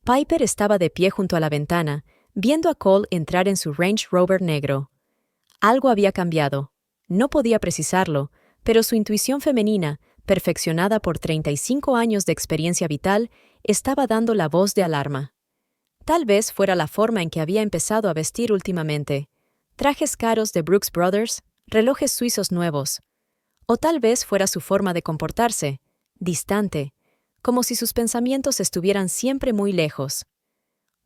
Piper estaba de pie junto a la ventana, viendo a Cole entrar en su Range Rover negro. Algo había cambiado. No podía precisarlo, pero su intuición femenina, perfeccionada por 35 años de experiencia vital, estaba dando la voz de alarma. Tal vez fuera la forma en que había empezado a vestir últimamente. Trajes caros de Brooks Brothers, relojes suizos nuevos. O tal vez fuera su forma de comportarse, distante, como si sus pensamientos estuvieran siempre muy lejos.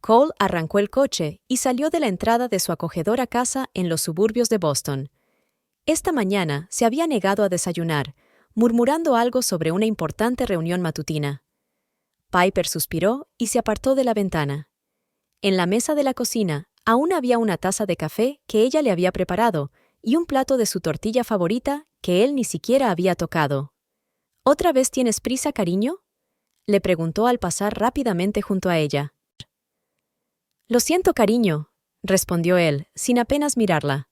Cole arrancó el coche y salió de la entrada de su acogedora casa en los suburbios de Boston. Esta mañana se había negado a desayunar, murmurando algo sobre una importante reunión matutina. Piper suspiró y se apartó de la ventana. En la mesa de la cocina aún había una taza de café que ella le había preparado y un plato de su tortilla favorita que él ni siquiera había tocado. ¿Otra vez tienes prisa, cariño?, le preguntó al pasar rápidamente junto a ella. Lo siento, cariño, respondió él, sin apenas mirarla.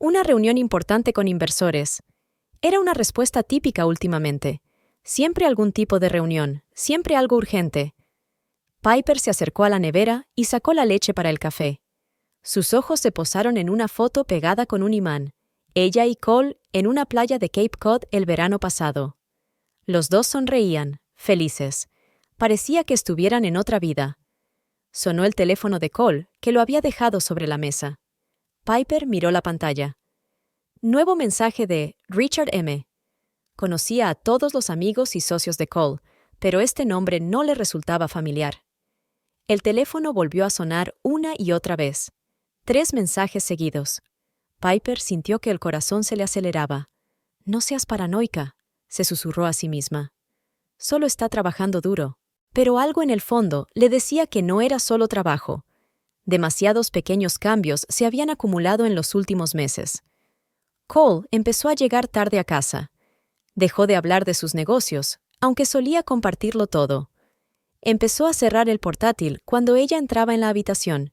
Una reunión importante con inversores. Era una respuesta típica últimamente. Siempre algún tipo de reunión, siempre algo urgente. Piper se acercó a la nevera y sacó la leche para el café. Sus ojos se posaron en una foto pegada con un imán. Ella y Cole en una playa de Cape Cod el verano pasado. Los dos sonreían, felices. Parecía que estuvieran en otra vida. Sonó el teléfono de Cole, que lo había dejado sobre la mesa. Piper miró la pantalla. Nuevo mensaje de Richard M. Conocía a todos los amigos y socios de Cole, pero este nombre no le resultaba familiar. El teléfono volvió a sonar una y otra vez. 3 mensajes seguidos. Piper sintió que el corazón se le aceleraba. «No seas paranoica», se susurró a sí misma. «Solo está trabajando duro». Pero algo en el fondo le decía que no era solo trabajo. Demasiados pequeños cambios se habían acumulado en los últimos meses. Cole empezó a llegar tarde a casa. Dejó de hablar de sus negocios, aunque solía compartirlo todo. Empezó a cerrar el portátil cuando ella entraba en la habitación.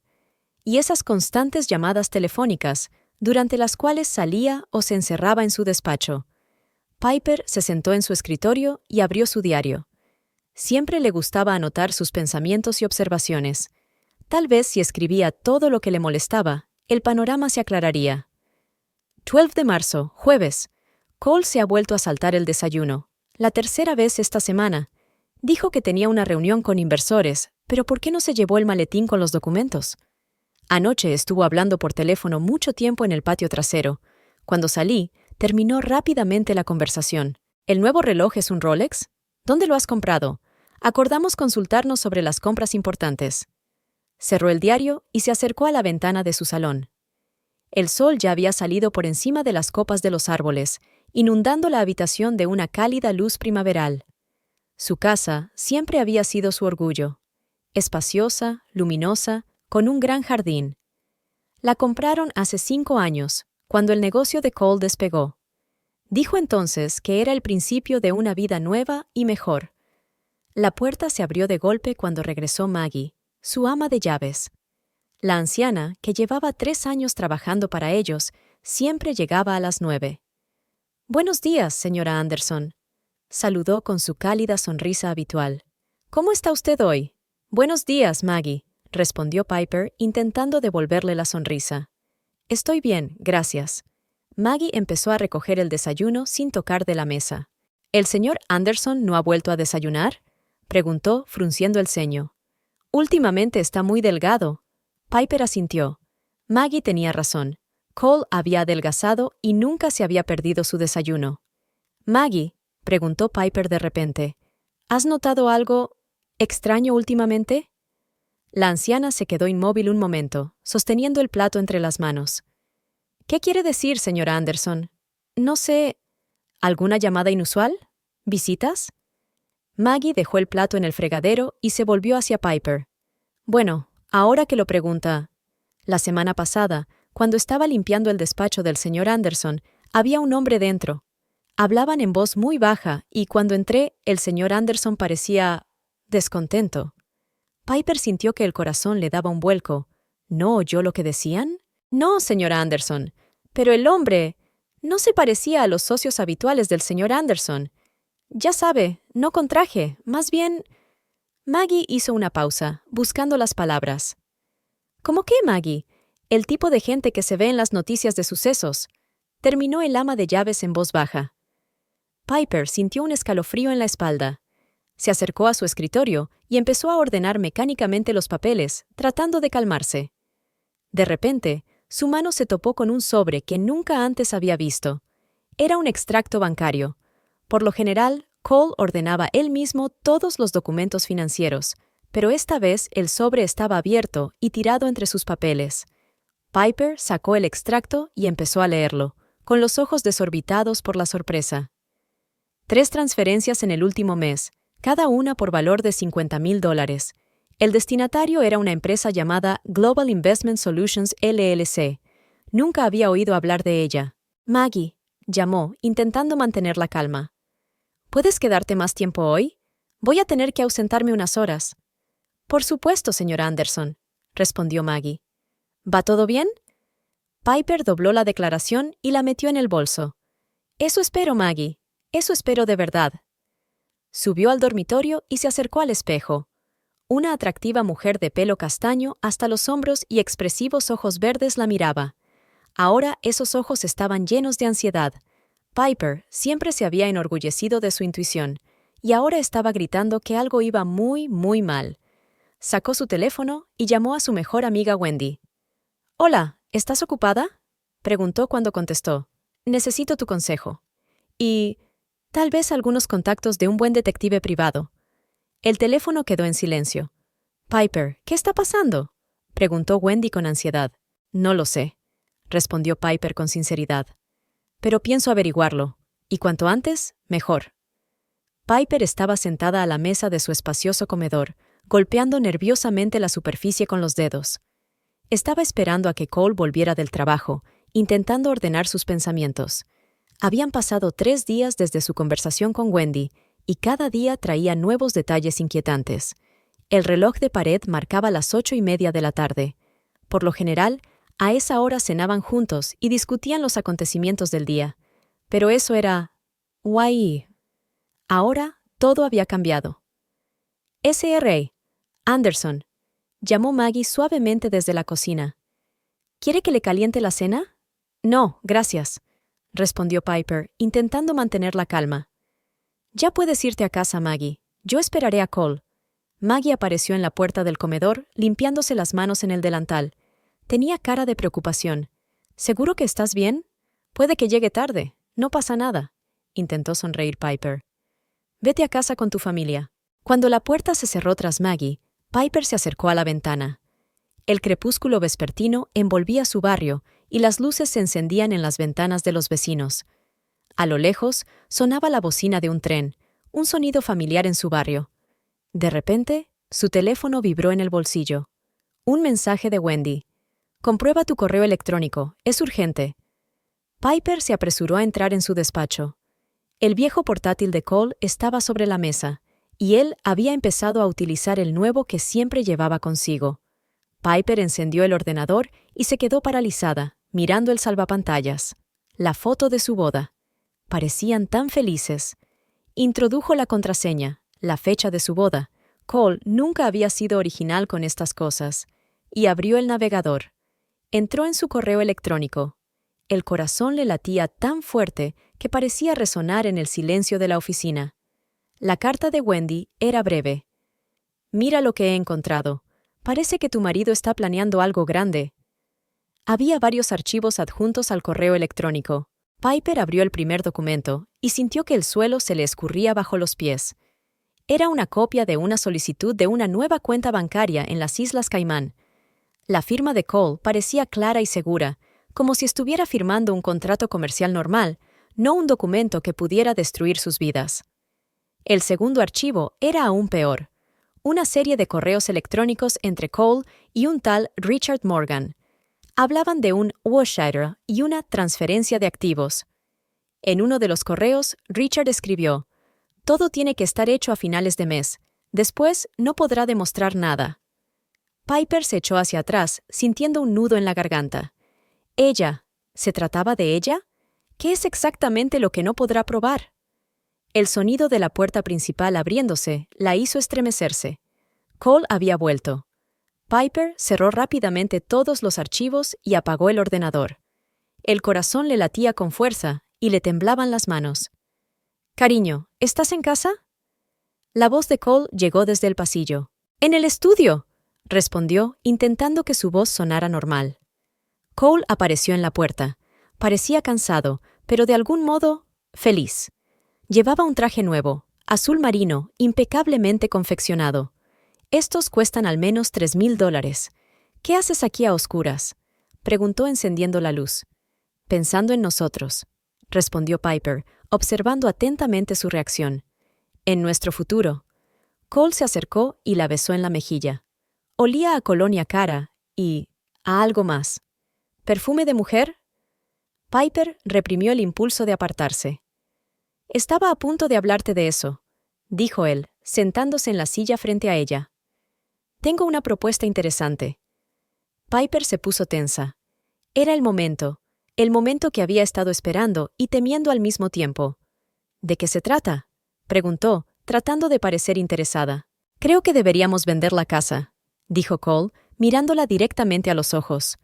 Y esas constantes llamadas telefónicas, durante las cuales salía o se encerraba en su despacho. Piper se sentó en su escritorio y abrió su diario. Siempre le gustaba anotar sus pensamientos y observaciones. Tal vez si escribía todo lo que le molestaba, el panorama se aclararía. 12 de marzo, jueves. Cole se ha vuelto a saltar el desayuno. La tercera vez esta semana. Dijo que tenía una reunión con inversores, pero ¿por qué no se llevó el maletín con los documentos? Anoche estuvo hablando por teléfono mucho tiempo en el patio trasero. Cuando salí, terminó rápidamente la conversación. ¿El nuevo reloj es un Rolex? ¿Dónde lo has comprado? Acordamos consultarnos sobre las compras importantes. Cerró el diario y se acercó a la ventana de su salón. El sol ya había salido por encima de las copas de los árboles, inundando la habitación de una cálida luz primaveral. Su casa siempre había sido su orgullo. Espaciosa, luminosa, con un gran jardín. La compraron hace 5 años, cuando el negocio de Cole despegó. Dijo entonces que era el principio de una vida nueva y mejor. La puerta se abrió de golpe cuando regresó Maggie, su ama de llaves. La anciana, que llevaba 3 años trabajando para ellos, siempre llegaba a las 9. «Buenos días, señora Anderson», saludó con su cálida sonrisa habitual. «¿Cómo está usted hoy?» «Buenos días, Maggie», respondió Piper, intentando devolverle la sonrisa. «Estoy bien, gracias». Maggie empezó a recoger el desayuno sin tocar de la mesa. «¿El señor Anderson no ha vuelto a desayunar?», preguntó, frunciendo el ceño. «Últimamente está muy delgado». Piper asintió. Maggie tenía razón. Cole había adelgazado y nunca se había perdido su desayuno. «Maggie», preguntó Piper de repente, «¿has notado algo extraño últimamente?» La anciana se quedó inmóvil un momento, sosteniendo el plato entre las manos. «¿Qué quiere decir, señora Anderson?» «No sé. ¿Alguna llamada inusual? ¿Visitas?» Maggie dejó el plato en el fregadero y se volvió hacia Piper. «Bueno, ahora que lo pregunta, la semana pasada, cuando estaba limpiando el despacho del señor Anderson, había un hombre dentro. Hablaban en voz muy baja y cuando entré, el señor Anderson parecía descontento». Piper sintió que el corazón le daba un vuelco. ¿No oyó lo que decían? «No, señora Anderson. Pero el hombre no se parecía a los socios habituales del señor Anderson. Ya sabe, no con traje, más bien Maggie hizo una pausa, buscando las palabras. ¿Cómo qué, Maggie? El tipo de gente que se ve en las noticias de sucesos. Terminó el ama de llaves en voz baja. Piper sintió un escalofrío en la espalda. Se acercó a su escritorio y empezó a ordenar mecánicamente los papeles, tratando de calmarse. De repente, su mano se topó con un sobre que nunca antes había visto. Era un extracto bancario. Por lo general, Cole ordenaba él mismo todos los documentos financieros, pero esta vez el sobre estaba abierto y tirado entre sus papeles. Piper sacó el extracto y empezó a leerlo, con los ojos desorbitados por la sorpresa. 3 transferencias en el último mes, cada una por valor de $50,000. El destinatario era una empresa llamada Global Investment Solutions LLC. Nunca había oído hablar de ella. Maggie, llamó, intentando mantener la calma. ¿Puedes quedarte más tiempo hoy? Voy a tener que ausentarme unas horas. Por supuesto, señora Anderson, respondió Maggie. ¿Va todo bien? Piper dobló la declaración y la metió en el bolso. Eso espero, Maggie. Eso espero de verdad. Subió al dormitorio y se acercó al espejo. Una atractiva mujer de pelo castaño hasta los hombros y expresivos ojos verdes la miraba. Ahora esos ojos estaban llenos de ansiedad. Piper siempre se había enorgullecido de su intuición, y ahora estaba gritando que algo iba muy, muy mal. Sacó su teléfono y llamó a su mejor amiga Wendy. «Hola, ¿estás ocupada?», preguntó cuando contestó. «Necesito tu consejo. Y tal vez algunos contactos de un buen detective privado». El teléfono quedó en silencio. «Piper, ¿qué está pasando?», preguntó Wendy con ansiedad. «No lo sé», respondió Piper con sinceridad. «Pero pienso averiguarlo, y cuanto antes, mejor». Piper estaba sentada a la mesa de su espacioso comedor, golpeando nerviosamente la superficie con los dedos. Estaba esperando a que Cole volviera del trabajo, intentando ordenar sus pensamientos. Habían pasado 3 días desde su conversación con Wendy, y cada día traía nuevos detalles inquietantes. El reloj de pared marcaba las 8:30 de la tarde. Por lo general, a esa hora cenaban juntos y discutían los acontecimientos del día. Pero eso era guay. Ahora todo había cambiado. «Sr. Anderson», llamó Maggie suavemente desde la cocina. «¿Quiere que le caliente la cena?» «No, gracias», respondió Piper, intentando mantener la calma. «Ya puedes irte a casa, Maggie. Yo esperaré a Cole». Maggie apareció en la puerta del comedor, limpiándose las manos en el delantal. Tenía cara de preocupación. «¿Seguro que estás bien? Puede que llegue tarde. No pasa nada», intentó sonreír Piper. «Vete a casa con tu familia». Cuando la puerta se cerró tras Maggie, Piper se acercó a la ventana. El crepúsculo vespertino envolvía su barrio y las luces se encendían en las ventanas de los vecinos. A lo lejos sonaba la bocina de un tren, un sonido familiar en su barrio. De repente, su teléfono vibró en el bolsillo. Un mensaje de Wendy. «Comprueba tu correo electrónico, es urgente». Piper se apresuró a entrar en su despacho. El viejo portátil de Cole estaba sobre la mesa, y él había empezado a utilizar el nuevo que siempre llevaba consigo. Piper encendió el ordenador y se quedó paralizada, mirando el salvapantallas. La foto de su boda. Parecían tan felices. Introdujo la contraseña, la fecha de su boda. Cole nunca había sido original con estas cosas. Y abrió el navegador. Entró en su correo electrónico. El corazón le latía tan fuerte que parecía resonar en el silencio de la oficina. La carta de Wendy era breve. «Mira lo que he encontrado. Parece que tu marido está planeando algo grande». Había varios archivos adjuntos al correo electrónico. Piper abrió el primer documento y sintió que el suelo se le escurría bajo los pies. Era una copia de una solicitud de una nueva cuenta bancaria en las Islas Caimán. La firma de Cole parecía clara y segura, como si estuviera firmando un contrato comercial normal, no un documento que pudiera destruir sus vidas. El segundo archivo era aún peor. Una serie de correos electrónicos entre Cole y un tal Richard Morgan. Hablaban de un washire y una transferencia de activos. En uno de los correos, Richard escribió: «Todo tiene que estar hecho a finales de mes. Después no podrá demostrar nada». Piper se echó hacia atrás, sintiendo un nudo en la garganta. «¿Ella? ¿Se trataba de ella? ¿Qué es exactamente lo que no podrá probar?». El sonido de la puerta principal abriéndose la hizo estremecerse. Cole había vuelto. Piper cerró rápidamente todos los archivos y apagó el ordenador. El corazón le latía con fuerza y le temblaban las manos. «Cariño, ¿estás en casa?» La voz de Cole llegó desde el pasillo. «¡En el estudio!», respondió, intentando que su voz sonara normal. Cole apareció en la puerta. Parecía cansado, pero de algún modo, feliz. Llevaba un traje nuevo, azul marino, impecablemente confeccionado. «Estos cuestan al menos $3,000. ¿Qué haces aquí a oscuras?», preguntó encendiendo la luz. «Pensando en nosotros», respondió Piper, observando atentamente su reacción. «En nuestro futuro». Cole se acercó y la besó en la mejilla. Olía a colonia cara y a algo más. ¿Perfume de mujer? Piper reprimió el impulso de apartarse. «Estaba a punto de hablarte de eso», dijo él, sentándose en la silla frente a ella. «Tengo una propuesta interesante». Piper se puso tensa. Era el momento que había estado esperando y temiendo al mismo tiempo. «¿De qué se trata?», preguntó, tratando de parecer interesada. «Creo que deberíamos vender la casa», dijo Cole, mirándola directamente a los ojos.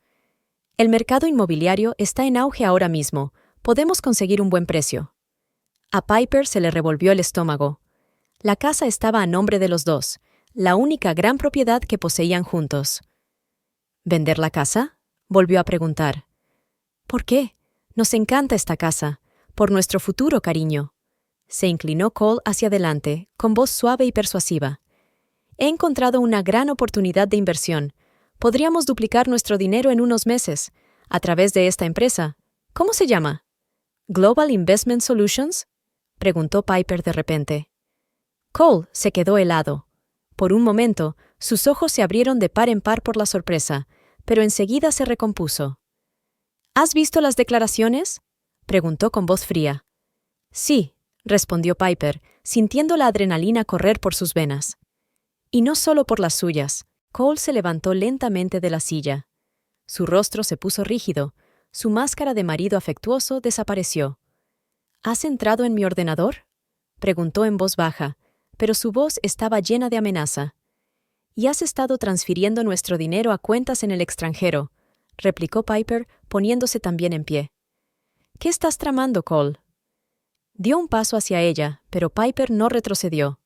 «El mercado inmobiliario está en auge ahora mismo. Podemos conseguir un buen precio». A Piper se le revolvió el estómago. La casa estaba a nombre de los dos, la única gran propiedad que poseían juntos. «¿Vender la casa?», volvió a preguntar. «¿Por qué? Nos encanta esta casa. Por nuestro futuro, cariño». Se inclinó Cole hacia adelante, con voz suave y persuasiva. «He encontrado una gran oportunidad de inversión. Podríamos duplicar nuestro dinero en unos meses, a través de esta empresa. ¿Cómo se llama?» «Global Investment Solutions», preguntó Piper de repente. Cole se quedó helado. Por un momento, sus ojos se abrieron de par en par por la sorpresa, pero enseguida se recompuso. «¿Has visto las declaraciones?», preguntó con voz fría. «Sí», respondió Piper, sintiendo la adrenalina correr por sus venas. Y no solo por las suyas. Cole se levantó lentamente de la silla. Su rostro se puso rígido. Su máscara de marido afectuoso desapareció. «¿Has entrado en mi ordenador?», preguntó en voz baja, pero su voz estaba llena de amenaza. «¿Y has estado transfiriendo nuestro dinero a cuentas en el extranjero?», replicó Piper, poniéndose también en pie. «¿Qué estás tramando, Cole?». Dio un paso hacia ella, pero Piper no retrocedió.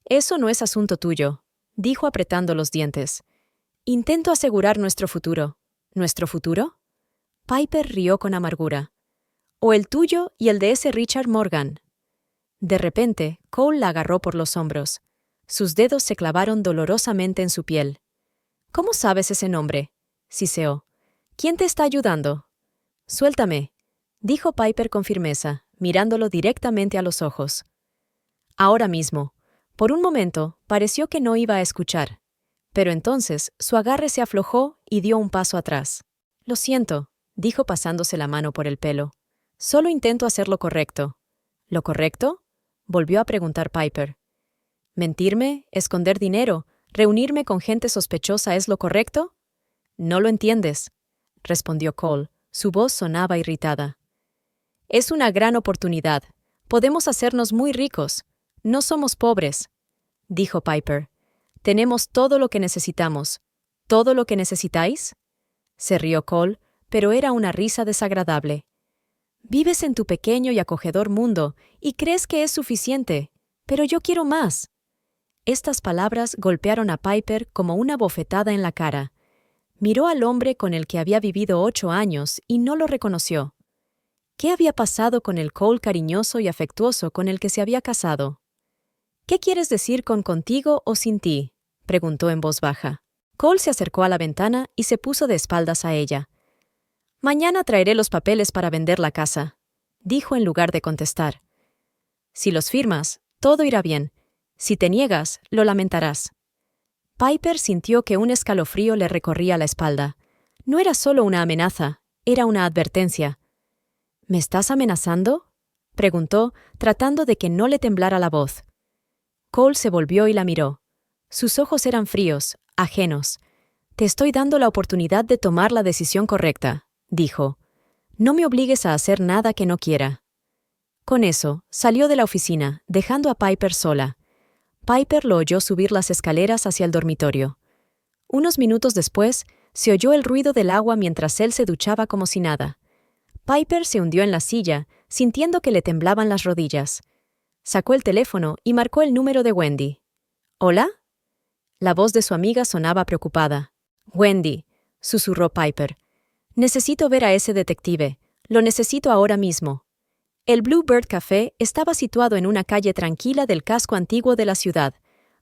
«Eso no es asunto tuyo», dijo apretando los dientes. «Intento asegurar nuestro futuro». «¿Nuestro futuro?». Piper rió con amargura. «O el tuyo y el de ese Richard Morgan». De repente, Cole la agarró por los hombros. Sus dedos se clavaron dolorosamente en su piel. «¿Cómo sabes ese nombre?», siseó. «¿Quién te está ayudando?». «Suéltame», dijo Piper con firmeza, mirándolo directamente a los ojos. Ahora mismo. Por un momento, pareció que no iba a escuchar. Pero entonces, su agarre se aflojó y dio un paso atrás. «Lo siento», dijo pasándose la mano por el pelo. «Solo intento hacer lo correcto». «¿Lo correcto?», volvió a preguntar Piper. «¿Mentirme, esconder dinero, reunirme con gente sospechosa es lo correcto?». «No lo entiendes», respondió Cole. Su voz sonaba irritada. «Es una gran oportunidad. Podemos hacernos muy ricos. No somos pobres», dijo Piper. «Tenemos todo lo que necesitamos». «¿Todo lo que necesitáis?», se rió Cole, pero era una risa desagradable. «Vives en tu pequeño y acogedor mundo y crees que es suficiente, pero yo quiero más». Estas palabras golpearon a Piper como una bofetada en la cara. Miró al hombre con el que había vivido 8 años y no lo reconoció. ¿Qué había pasado con el Cole cariñoso y afectuoso con el que se había casado? «¿Qué quieres decir con contigo o sin ti?», preguntó en voz baja. Cole se acercó a la ventana y se puso de espaldas a ella. «Mañana traeré los papeles para vender la casa», dijo en lugar de contestar. «Si los firmas, todo irá bien. Si te niegas, lo lamentarás». Piper sintió que un escalofrío le recorría la espalda. No era solo una amenaza, era una advertencia. «¿Me estás amenazando?», preguntó, tratando de que no le temblara la voz. Cole se volvió y la miró. Sus ojos eran fríos, ajenos. «Te estoy dando la oportunidad de tomar la decisión correcta», dijo. «No me obligues a hacer nada que no quiera». Con eso, salió de la oficina, dejando a Piper sola. Piper lo oyó subir las escaleras hacia el dormitorio. Unos minutos después, se oyó el ruido del agua mientras él se duchaba como si nada. Piper se hundió en la silla, sintiendo que le temblaban las rodillas. Sacó el teléfono y marcó el número de Wendy. ¿Hola? La voz de su amiga sonaba preocupada. «Wendy», susurró Piper. «Necesito ver a ese detective. Lo necesito ahora mismo». El Bluebird Café estaba situado en una calle tranquila del casco antiguo de la ciudad.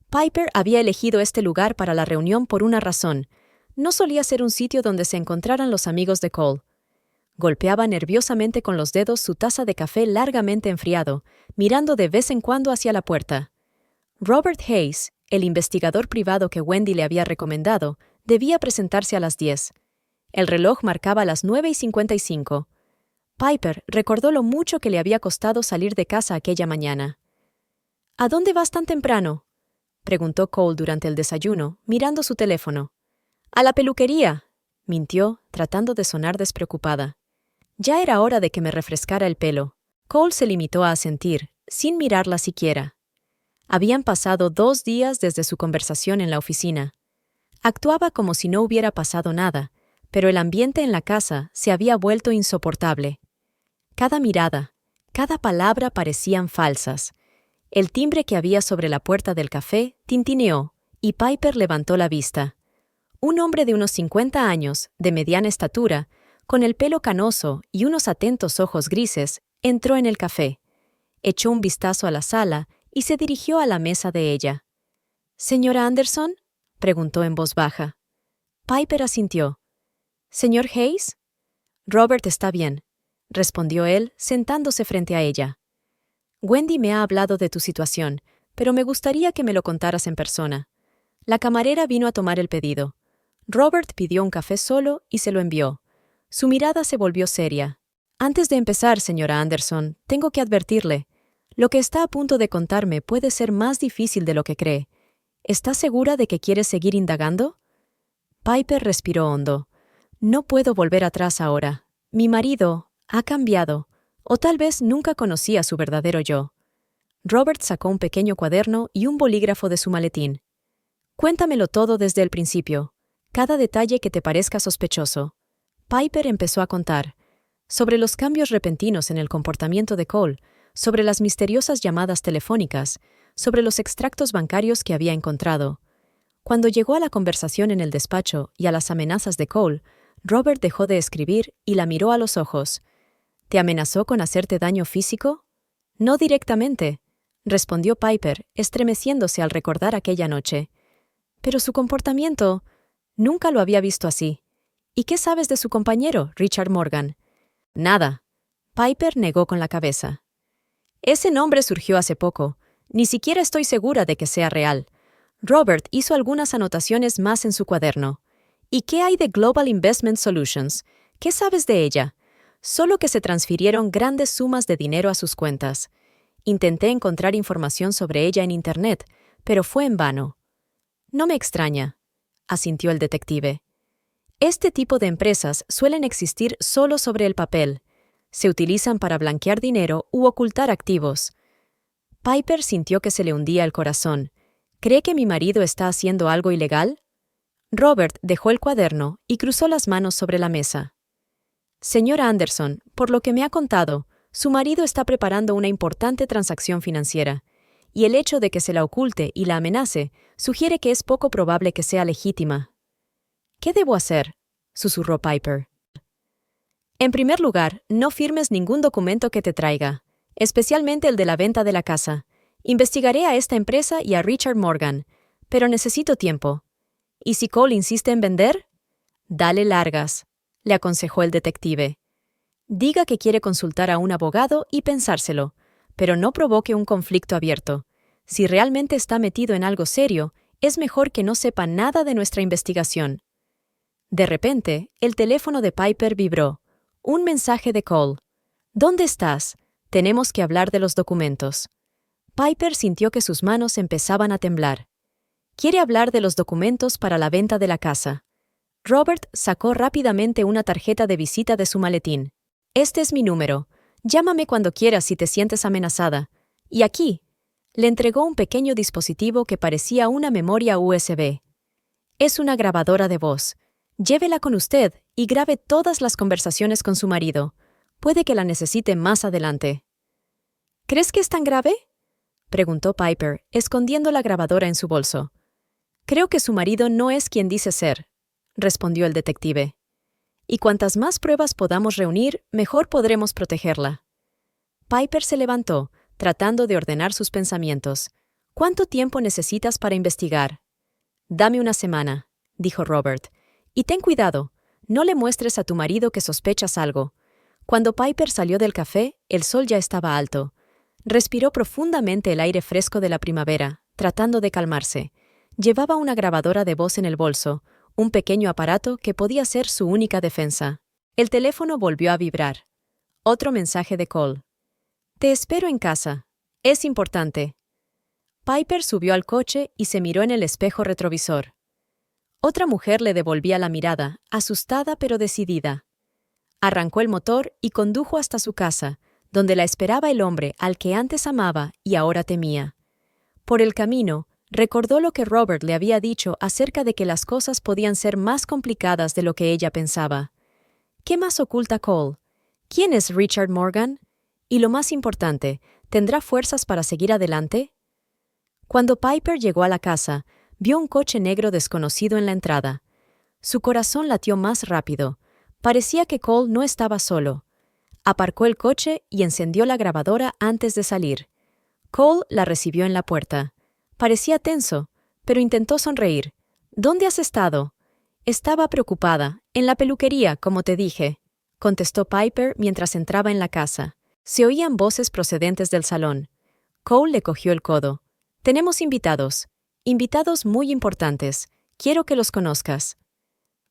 Piper había elegido este lugar para la reunión por una razón. No solía ser un sitio donde se encontraran los amigos de Cole. Golpeaba nerviosamente con los dedos su taza de café largamente enfriado, mirando de vez en cuando hacia la puerta. Robert Hayes, el investigador privado que Wendy le había recomendado, debía presentarse a las 10. El reloj marcaba las 9:55. Piper recordó lo mucho que le había costado salir de casa aquella mañana. «¿A dónde vas tan temprano?», preguntó Cole durante el desayuno, mirando su teléfono. «A la peluquería», mintió, tratando de sonar despreocupada. Ya era hora de que me refrescara el pelo. Cole se limitó a asentir, sin mirarla siquiera. Habían pasado 2 días desde su conversación en la oficina. Actuaba como si no hubiera pasado nada, pero el ambiente en la casa se había vuelto insoportable. Cada mirada, cada palabra parecían falsas. El timbre que había sobre la puerta del café tintineó, y Piper levantó la vista. Un hombre de unos 50 años, de mediana estatura, con el pelo canoso y unos atentos ojos grises, entró en el café. Echó un vistazo a la sala y se dirigió a la mesa de ella. «¿Señora Anderson?», preguntó en voz baja. Piper asintió. «¿Señor Hayes?» «Robert está bien», respondió él, sentándose frente a ella. «Wendy me ha hablado de tu situación, pero me gustaría que me lo contaras en persona». La camarera vino a tomar el pedido. Robert pidió un café solo y se lo envió. Su mirada se volvió seria. «Antes de empezar, señora Anderson, tengo que advertirle. Lo que está a punto de contarme puede ser más difícil de lo que cree. ¿Está segura de que quiere seguir indagando?» Piper respiró hondo. «No puedo volver atrás ahora. Mi marido ha cambiado, o tal vez nunca conocí a su verdadero yo». Robert sacó un pequeño cuaderno y un bolígrafo de su maletín. «Cuéntamelo todo desde el principio, cada detalle que te parezca sospechoso». Piper empezó a contar, sobre los cambios repentinos en el comportamiento de Cole, sobre las misteriosas llamadas telefónicas, sobre los extractos bancarios que había encontrado. Cuando llegó a la conversación en el despacho y a las amenazas de Cole, Robert dejó de escribir y la miró a los ojos. «¿Te amenazó con hacerte daño físico?» «No directamente», respondió Piper, estremeciéndose al recordar aquella noche. «Pero su comportamiento, nunca lo había visto así. ¿Y qué sabes de su compañero, Richard Morgan?» «Nada». Piper negó con la cabeza. «Ese nombre surgió hace poco. Ni siquiera estoy segura de que sea real». Robert hizo algunas anotaciones más en su cuaderno. «¿Y qué hay de Global Investment Solutions? ¿Qué sabes de ella?» «Solo que se transfirieron grandes sumas de dinero a sus cuentas. Intenté encontrar información sobre ella en Internet, pero fue en vano». «No me extraña», asintió el detective. «Este tipo de empresas suelen existir solo sobre el papel. Se utilizan para blanquear dinero u ocultar activos». Piper sintió que se le hundía el corazón. «¿Cree que mi marido está haciendo algo ilegal?» Robert dejó el cuaderno y cruzó las manos sobre la mesa. «Señora Anderson, por lo que me ha contado, su marido está preparando una importante transacción financiera, y el hecho de que se la oculte y la amenace sugiere que es poco probable que sea legítima». «¿Qué debo hacer?», susurró Piper. «En primer lugar, no firmes ningún documento que te traiga, especialmente el de la venta de la casa. Investigaré a esta empresa y a Richard Morgan, pero necesito tiempo. ¿Y si Cole insiste en vender? Dale largas», le aconsejó el detective. «Diga que quiere consultar a un abogado y pensárselo, pero no provoque un conflicto abierto. Si realmente está metido en algo serio, es mejor que no sepa nada de nuestra investigación». De repente, el teléfono de Piper vibró. Un mensaje de Cole. «¿Dónde estás? Tenemos que hablar de los documentos». Piper sintió que sus manos empezaban a temblar. «Quiere hablar de los documentos para la venta de la casa». Robert sacó rápidamente una tarjeta de visita de su maletín. «Este es mi número. Llámame cuando quieras si te sientes amenazada. Y aquí». Le entregó un pequeño dispositivo que parecía una memoria USB. Es una grabadora de voz. Llévela con usted y grabe todas las conversaciones con su marido. Puede que la necesite más adelante. ¿Crees que es tan grave?, preguntó Piper, escondiendo la grabadora en su bolso. Creo que su marido no es quien dice ser, respondió el detective. Y cuantas más pruebas podamos reunir, mejor podremos protegerla. Piper se levantó, tratando de ordenar sus pensamientos. ¿Cuánto tiempo necesitas para investigar? Dame una semana, dijo Robert. Y ten cuidado, no le muestres a tu marido que sospechas algo. Cuando Piper salió del café, el sol ya estaba alto. Respiró profundamente el aire fresco de la primavera, tratando de calmarse. Llevaba una grabadora de voz en el bolso, un pequeño aparato que podía ser su única defensa. El teléfono volvió a vibrar. Otro mensaje de Cole. Te espero en casa. Es importante. Piper subió al coche y se miró en el espejo retrovisor. Otra mujer le devolvía la mirada, asustada pero decidida. Arrancó el motor y condujo hasta su casa, donde la esperaba el hombre al que antes amaba y ahora temía. Por el camino, recordó lo que Robert le había dicho acerca de que las cosas podían ser más complicadas de lo que ella pensaba. ¿Qué más oculta Cole? ¿Quién es Richard Morgan? Y lo más importante, ¿tendrá fuerzas para seguir adelante? Cuando Piper llegó a la casa, vio un coche negro desconocido en la entrada. Su corazón latió más rápido. Parecía que Cole no estaba solo. Aparcó el coche y encendió la grabadora antes de salir. Cole la recibió en la puerta. Parecía tenso, pero intentó sonreír. ¿Dónde has estado? Estaba preocupada. En la peluquería, como te dije, contestó Piper mientras entraba en la casa. Se oían voces procedentes del salón. Cole le cogió el codo. Tenemos invitados. Invitados muy importantes. Quiero que los conozcas.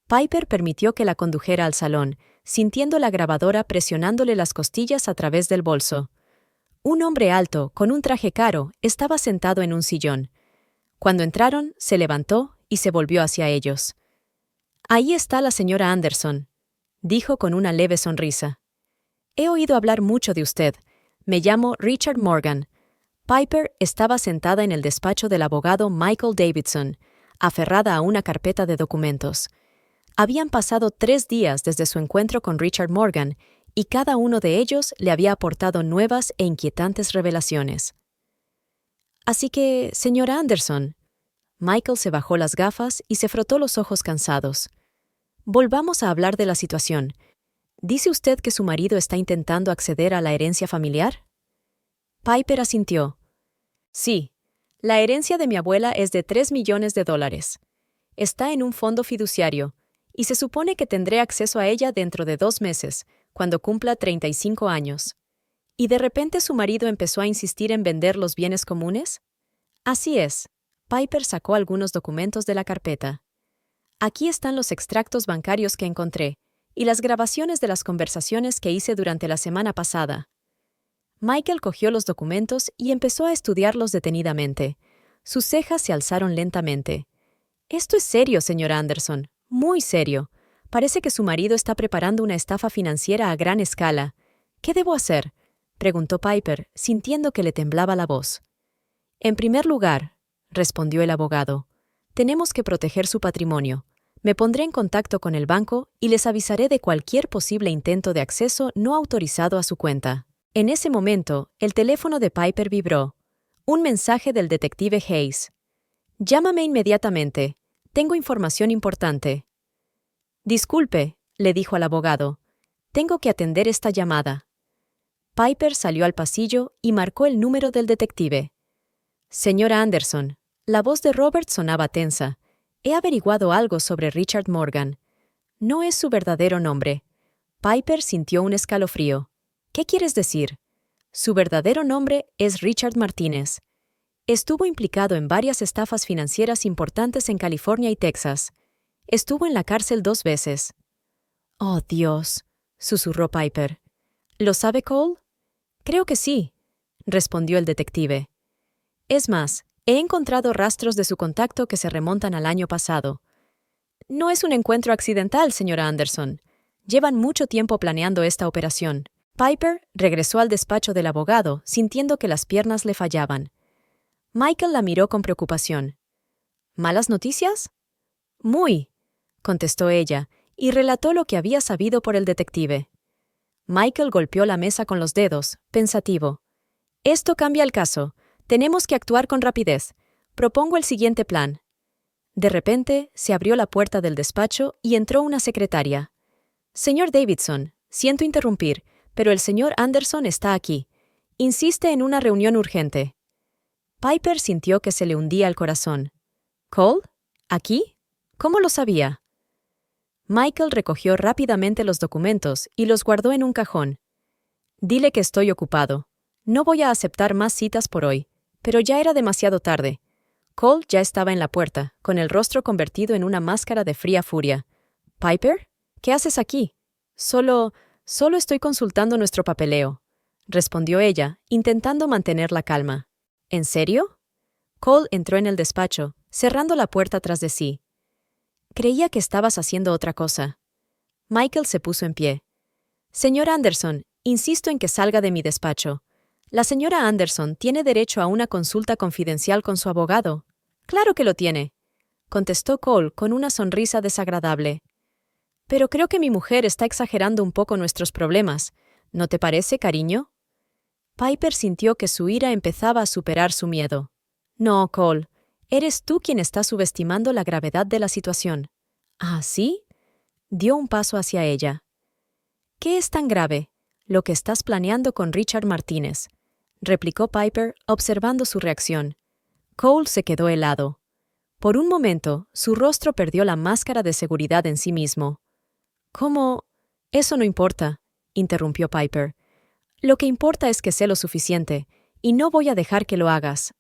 Piper permitió que la condujera al salón, sintiendo la grabadora presionándole las costillas a través del bolso. Un hombre alto, con un traje caro, estaba sentado en un sillón. Cuando entraron, se levantó y se volvió hacia ellos. Ahí está la señora Anderson, dijo con una leve sonrisa. He oído hablar mucho de usted. Me llamo Richard Morgan. Piper estaba sentada en el despacho del abogado Michael Davidson, aferrada a una carpeta de documentos. Habían pasado 3 días desde su encuentro con Richard Morgan, y cada uno de ellos le había aportado nuevas e inquietantes revelaciones. Así que, señora Anderson. Michael se bajó las gafas y se frotó los ojos cansados. Volvamos a hablar de la situación. ¿Dice usted que su marido está intentando acceder a la herencia familiar? Piper asintió. Sí, la herencia de mi abuela es de $3 millones. Está en un fondo fiduciario, y se supone que tendré acceso a ella dentro de 2 meses, cuando cumpla 35 años. ¿Y de repente su marido empezó a insistir en vender los bienes comunes? Así es. Piper sacó algunos documentos de la carpeta. Aquí están los extractos bancarios que encontré, y las grabaciones de las conversaciones que hice durante la semana pasada. Michael cogió los documentos y empezó a estudiarlos detenidamente. Sus cejas se alzaron lentamente. Esto es serio, señora Anderson, muy serio. Parece que su marido está preparando una estafa financiera a gran escala. ¿Qué debo hacer?, preguntó Piper, sintiendo que le temblaba la voz. En primer lugar, respondió el abogado, tenemos que proteger su patrimonio. Me pondré en contacto con el banco y les avisaré de cualquier posible intento de acceso no autorizado a su cuenta. En ese momento, el teléfono de Piper vibró. Un mensaje del detective Hayes. Llámame inmediatamente. Tengo información importante. Disculpe, le dijo al abogado. Tengo que atender esta llamada. Piper salió al pasillo y marcó el número del detective. Señora Anderson, la voz de Robert sonaba tensa. He averiguado algo sobre Richard Morgan. No es su verdadero nombre. Piper sintió un escalofrío. ¿Qué quieres decir? Su verdadero nombre es Richard Martínez. Estuvo implicado en varias estafas financieras importantes en California y Texas. Estuvo en la cárcel 2 veces. Oh, Dios, susurró Piper. ¿Lo sabe Cole? Creo que sí, respondió el detective. Es más, he encontrado rastros de su contacto que se remontan al año pasado. No es un encuentro accidental, señora Anderson. Llevan mucho tiempo planeando esta operación. Piper regresó al despacho del abogado, sintiendo que las piernas le fallaban. Michael la miró con preocupación. ¿Malas noticias? Muy, contestó ella, y relató lo que había sabido por el detective. Michael golpeó la mesa con los dedos, pensativo. Esto cambia el caso. Tenemos que actuar con rapidez. Propongo el siguiente plan. De repente, se abrió la puerta del despacho y entró una secretaria. Señor Davidson, siento interrumpir, pero el señor Anderson está aquí. Insiste en una reunión urgente. Piper sintió que se le hundía el corazón. ¿Cole? ¿Aquí? ¿Cómo lo sabía? Michael recogió rápidamente los documentos y los guardó en un cajón. Dile que estoy ocupado. No voy a aceptar más citas por hoy, pero ya era demasiado tarde. Cole ya estaba en la puerta, con el rostro convertido en una máscara de fría furia. «¿Piper? ¿Qué haces aquí?» Solo estoy consultando nuestro papeleo», respondió ella, intentando mantener la calma. «¿En serio?» Cole entró en el despacho, cerrando la puerta tras de sí. «Creía que estabas haciendo otra cosa». Michael se puso en pie. «Señor Anderson, insisto en que salga de mi despacho. La señora Anderson tiene derecho a una consulta confidencial con su abogado». «Claro que lo tiene», contestó Cole con una sonrisa desagradable. «Pero creo que mi mujer está exagerando un poco nuestros problemas. ¿No te parece, cariño?» Piper sintió que su ira empezaba a superar su miedo. «No, Cole, eres tú quien está subestimando la gravedad de la situación». «¿Ah, sí?» Dio un paso hacia ella. «¿Qué es tan grave? Lo que estás planeando con Richard Martínez», replicó Piper, observando su reacción. Cole se quedó helado. Por un momento, su rostro perdió la máscara de seguridad en sí mismo. «¿Cómo? Eso no importa», interrumpió Piper. «Lo que importa es que sé lo suficiente, y no voy a dejar que lo hagas».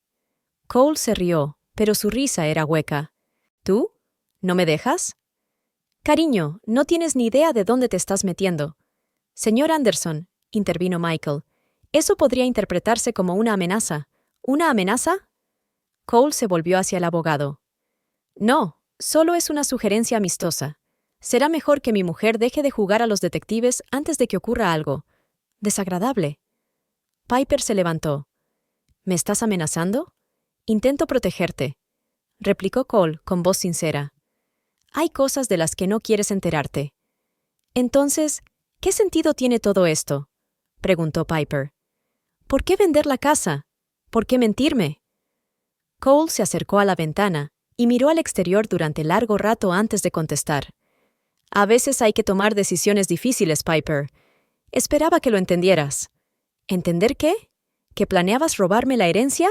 Cole se rió, pero su risa era hueca. «¿Tú? ¿No me dejas?» «Cariño, no tienes ni idea de dónde te estás metiendo». «Señor Anderson», intervino Michael, «eso podría interpretarse como una amenaza». «¿Una amenaza?» Cole se volvió hacia el abogado. «No, solo es una sugerencia amistosa. Será mejor que mi mujer deje de jugar a los detectives antes de que ocurra algo desagradable». Piper se levantó. «¿Me estás amenazando?» «Intento protegerte», replicó Cole con voz sincera. «Hay cosas de las que no quieres enterarte». «Entonces, ¿qué sentido tiene todo esto?», preguntó Piper. «¿Por qué vender la casa? ¿Por qué mentirme?». Cole se acercó a la ventana y miró al exterior durante largo rato antes de contestar. «A veces hay que tomar decisiones difíciles, Piper. Esperaba que lo entendieras». «¿Entender qué? ¿Que planeabas robarme la herencia?».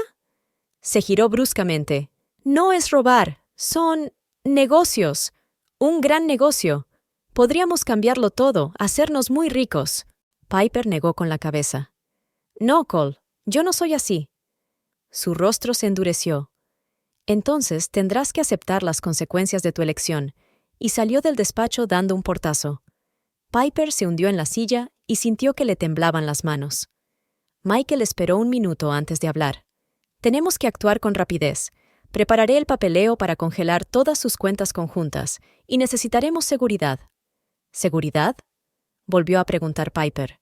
Se giró bruscamente. «No es robar, son negocios. Un gran negocio. Podríamos cambiarlo todo, hacernos muy ricos». Piper negó con la cabeza. «No, Cole, yo no soy así». Su rostro se endureció. «Entonces tendrás que aceptar las consecuencias de tu elección», y salió del despacho dando un portazo. Piper se hundió en la silla y sintió que le temblaban las manos. Michael esperó un minuto antes de hablar. «Tenemos que actuar con rapidez. Prepararé el papeleo para congelar todas sus cuentas conjuntas, y necesitaremos seguridad». «¿Seguridad?», volvió a preguntar Piper.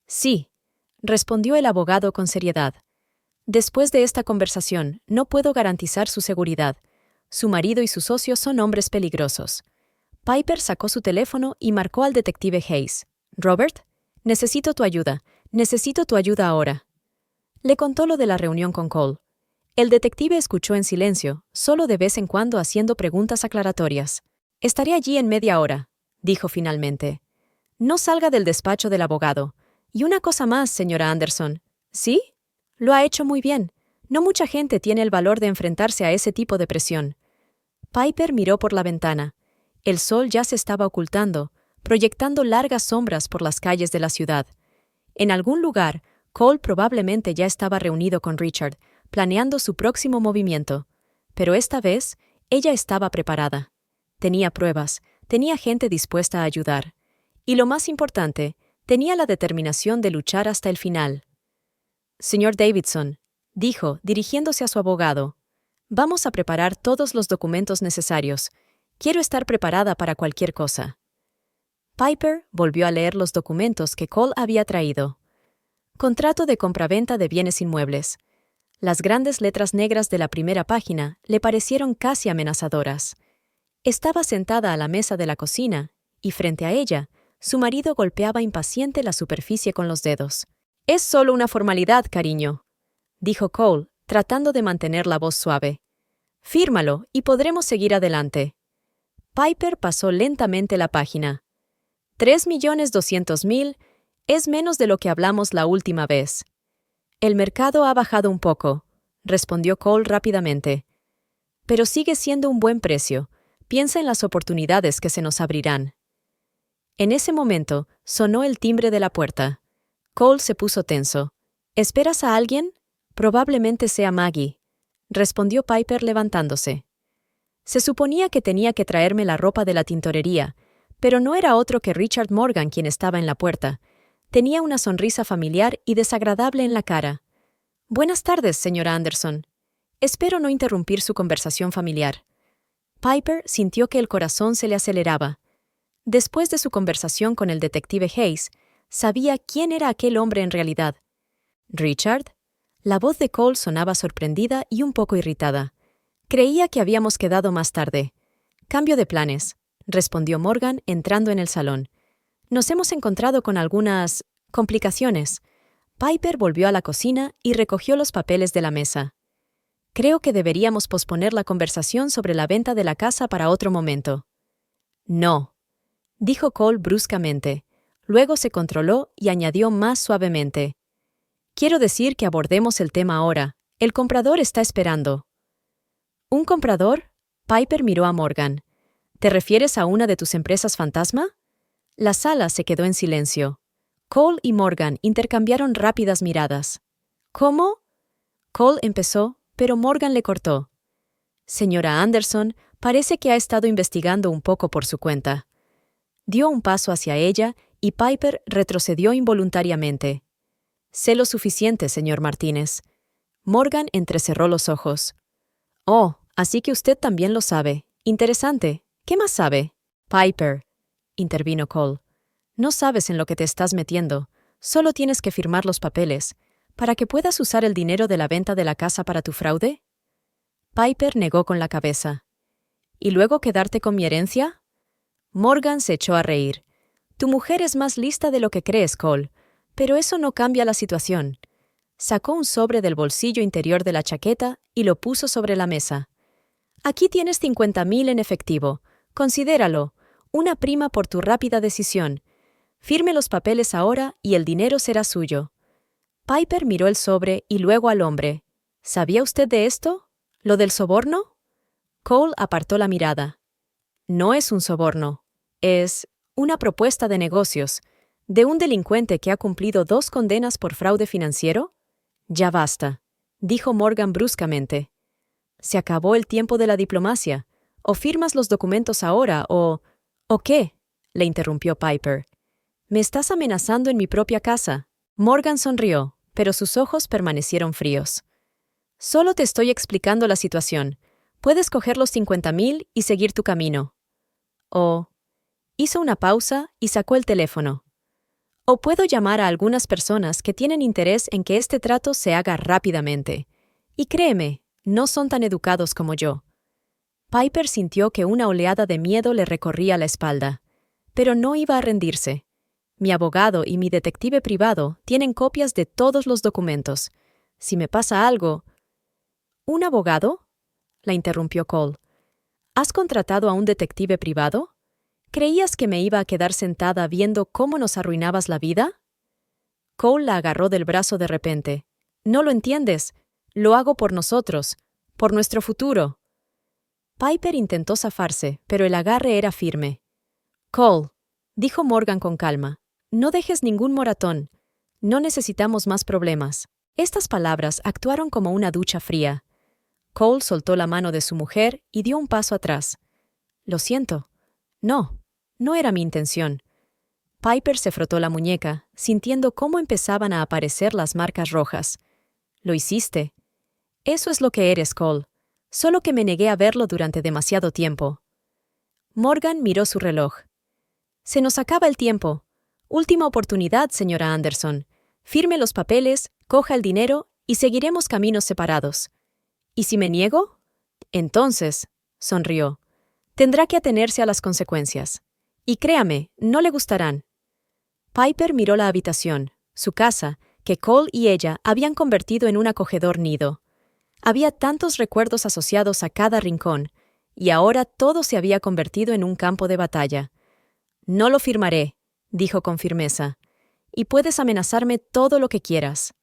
«Sí», respondió el abogado con seriedad. «Después de esta conversación, no puedo garantizar su seguridad. Su marido y su socio son hombres peligrosos». Piper sacó su teléfono y marcó al detective Hayes. «Robert, necesito tu ayuda. Necesito tu ayuda ahora». Le contó lo de la reunión con Cole. El detective escuchó en silencio, solo de vez en cuando haciendo preguntas aclaratorias. «Estaré allí en media hora», dijo finalmente. «No salga del despacho del abogado. Y una cosa más, señora Anderson». «¿Sí? Lo ha hecho muy bien. No mucha gente tiene el valor de enfrentarse a ese tipo de presión». Piper miró por la ventana. El sol ya se estaba ocultando, proyectando largas sombras por las calles de la ciudad. En algún lugar, Cole probablemente ya estaba reunido con Richard, planeando su próximo movimiento. Pero esta vez, ella estaba preparada. Tenía pruebas, tenía gente dispuesta a ayudar. Y lo más importante, tenía la determinación de luchar hasta el final. «Señor Davidson», dijo, dirigiéndose a su abogado, «vamos a preparar todos los documentos necesarios. Quiero estar preparada para cualquier cosa». Piper volvió a leer los documentos que Cole había traído. Contrato de compraventa de bienes inmuebles. Las grandes letras negras de la primera página le parecieron casi amenazadoras. Estaba sentada a la mesa de la cocina, y frente a ella, su marido golpeaba impaciente la superficie con los dedos. «Es solo una formalidad, cariño», dijo Cole, tratando de mantener la voz suave. «Fírmalo y podremos seguir adelante». Piper pasó lentamente la página. 3.200.000 es menos de lo que hablamos la última vez. «El mercado ha bajado un poco», respondió Cole rápidamente. «Pero sigue siendo un buen precio. Piensa en las oportunidades que se nos abrirán». En ese momento, sonó el timbre de la puerta. Cole se puso tenso. «¿Esperas a alguien? Probablemente sea Maggie», respondió Piper levantándose. Se suponía que tenía que traerme la ropa de la tintorería, pero no era otro que Richard Morgan quien estaba en la puerta. Tenía una sonrisa familiar y desagradable en la cara. «Buenas tardes, señora Anderson. Espero no interrumpir su conversación familiar». Piper sintió que el corazón se le aceleraba. Después de su conversación con el detective Hayes, sabía quién era aquel hombre en realidad. «¿Richard?» La voz de Cole sonaba sorprendida y un poco irritada. «Creía que habíamos quedado más tarde». «Cambio de planes», respondió Morgan entrando en el salón. «Nos hemos encontrado con algunas complicaciones». Piper volvió a la cocina y recogió los papeles de la mesa. «Creo que deberíamos posponer la conversación sobre la venta de la casa para otro momento». «No», dijo Cole bruscamente. Luego se controló y añadió más suavemente. «Quiero decir que abordemos el tema ahora. El comprador está esperando». «¿Un comprador?» Piper miró a Morgan. «¿Te refieres a una de tus empresas fantasma?» La sala se quedó en silencio. Cole y Morgan intercambiaron rápidas miradas. «¿Cómo?» Cole empezó, pero Morgan le cortó. «Señora Anderson, parece que ha estado investigando un poco por su cuenta». Dio un paso hacia ella y Piper retrocedió involuntariamente. «Sé lo suficiente, señor Martínez». Morgan entrecerró los ojos. «Oh, así que usted también lo sabe. Interesante. ¿Qué más sabe?» «Piper», intervino Cole. «No sabes en lo que te estás metiendo. Solo tienes que firmar los papeles. ¿Para que puedas usar el dinero de la venta de la casa para tu fraude?» Piper negó con la cabeza. «¿Y luego quedarte con mi herencia?» Morgan se echó a reír. «Tu mujer es más lista de lo que crees, Cole, pero eso no cambia la situación». Sacó un sobre del bolsillo interior de la chaqueta y lo puso sobre la mesa. «Aquí tienes 50.000 en efectivo. Considéralo. Una prima por tu rápida decisión. Firme los papeles ahora y el dinero será suyo». Piper miró el sobre y luego al hombre. «¿Sabía usted de esto? ¿Lo del soborno?» Cole apartó la mirada. «No es un soborno. Es una propuesta de negocios. ¿De un delincuente que ha cumplido 2 condenas por fraude financiero?» «Ya basta», dijo Morgan bruscamente. «Se acabó el tiempo de la diplomacia. O firmas los documentos ahora o... ¿O qué?», le interrumpió Piper. «Me estás amenazando en mi propia casa». Morgan sonrió, pero sus ojos permanecieron fríos. «Solo te estoy explicando la situación. Puedes coger los 50.000 y seguir tu camino». «O...» Hizo una pausa y sacó el teléfono. «O puedo llamar a algunas personas que tienen interés en que este trato se haga rápidamente. Y créeme, no son tan educados como yo». Piper sintió que una oleada de miedo le recorría la espalda. Pero no iba a rendirse. «Mi abogado y mi detective privado tienen copias de todos los documentos. Si me pasa algo...» «¿Un abogado?», la interrumpió Cole. «¿Has contratado a un detective privado? ¿Creías que me iba a quedar sentada viendo cómo nos arruinabas la vida?» Cole la agarró del brazo de repente. «No lo entiendes. Lo hago por nosotros, por nuestro futuro». Piper intentó zafarse, pero el agarre era firme. «Cole», dijo Morgan con calma, «no dejes ningún moratón. No necesitamos más problemas». Estas palabras actuaron como una ducha fría. Cole soltó la mano de su mujer y dio un paso atrás. «Lo siento. No era mi intención». Piper se frotó la muñeca, sintiendo cómo empezaban a aparecer las marcas rojas. «Lo hiciste. Eso es lo que eres, Cole. Solo que me negué a verlo durante demasiado tiempo». Morgan miró su reloj. «Se nos acaba el tiempo. Última oportunidad, señora Anderson. Firme los papeles, coja el dinero y seguiremos caminos separados. ¿Y si me niego? Entonces, sonrió, tendrá que atenerse a las consecuencias. Y créame, no le gustarán. Piper miró la habitación, su casa, que Cole y ella habían convertido en un acogedor nido. Había tantos recuerdos asociados a cada rincón, y ahora todo se había convertido en un campo de batalla. No lo firmaré, dijo con firmeza, y puedes amenazarme todo lo que quieras.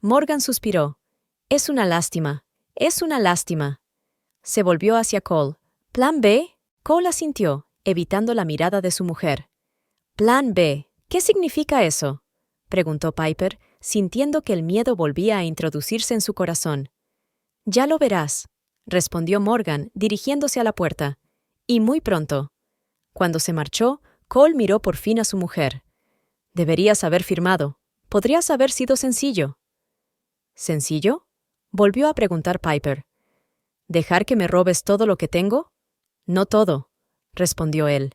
Morgan suspiró. Es una lástima, es una lástima. Se volvió hacia Cole. ¿Plan B? Cole asintió, evitando la mirada de su mujer. Plan B. ¿Qué significa eso?, preguntó Piper, sintiendo que el miedo volvía a introducirse en su corazón. Ya lo verás, respondió Morgan, dirigiéndose a la puerta. Y muy pronto. Cuando se marchó, Cole miró por fin a su mujer. Deberías haber firmado. Podrías haber sido sencillo. ¿Sencillo?, volvió a preguntar Piper. ¿Dejar que me robes todo lo que tengo? No todo, respondió él.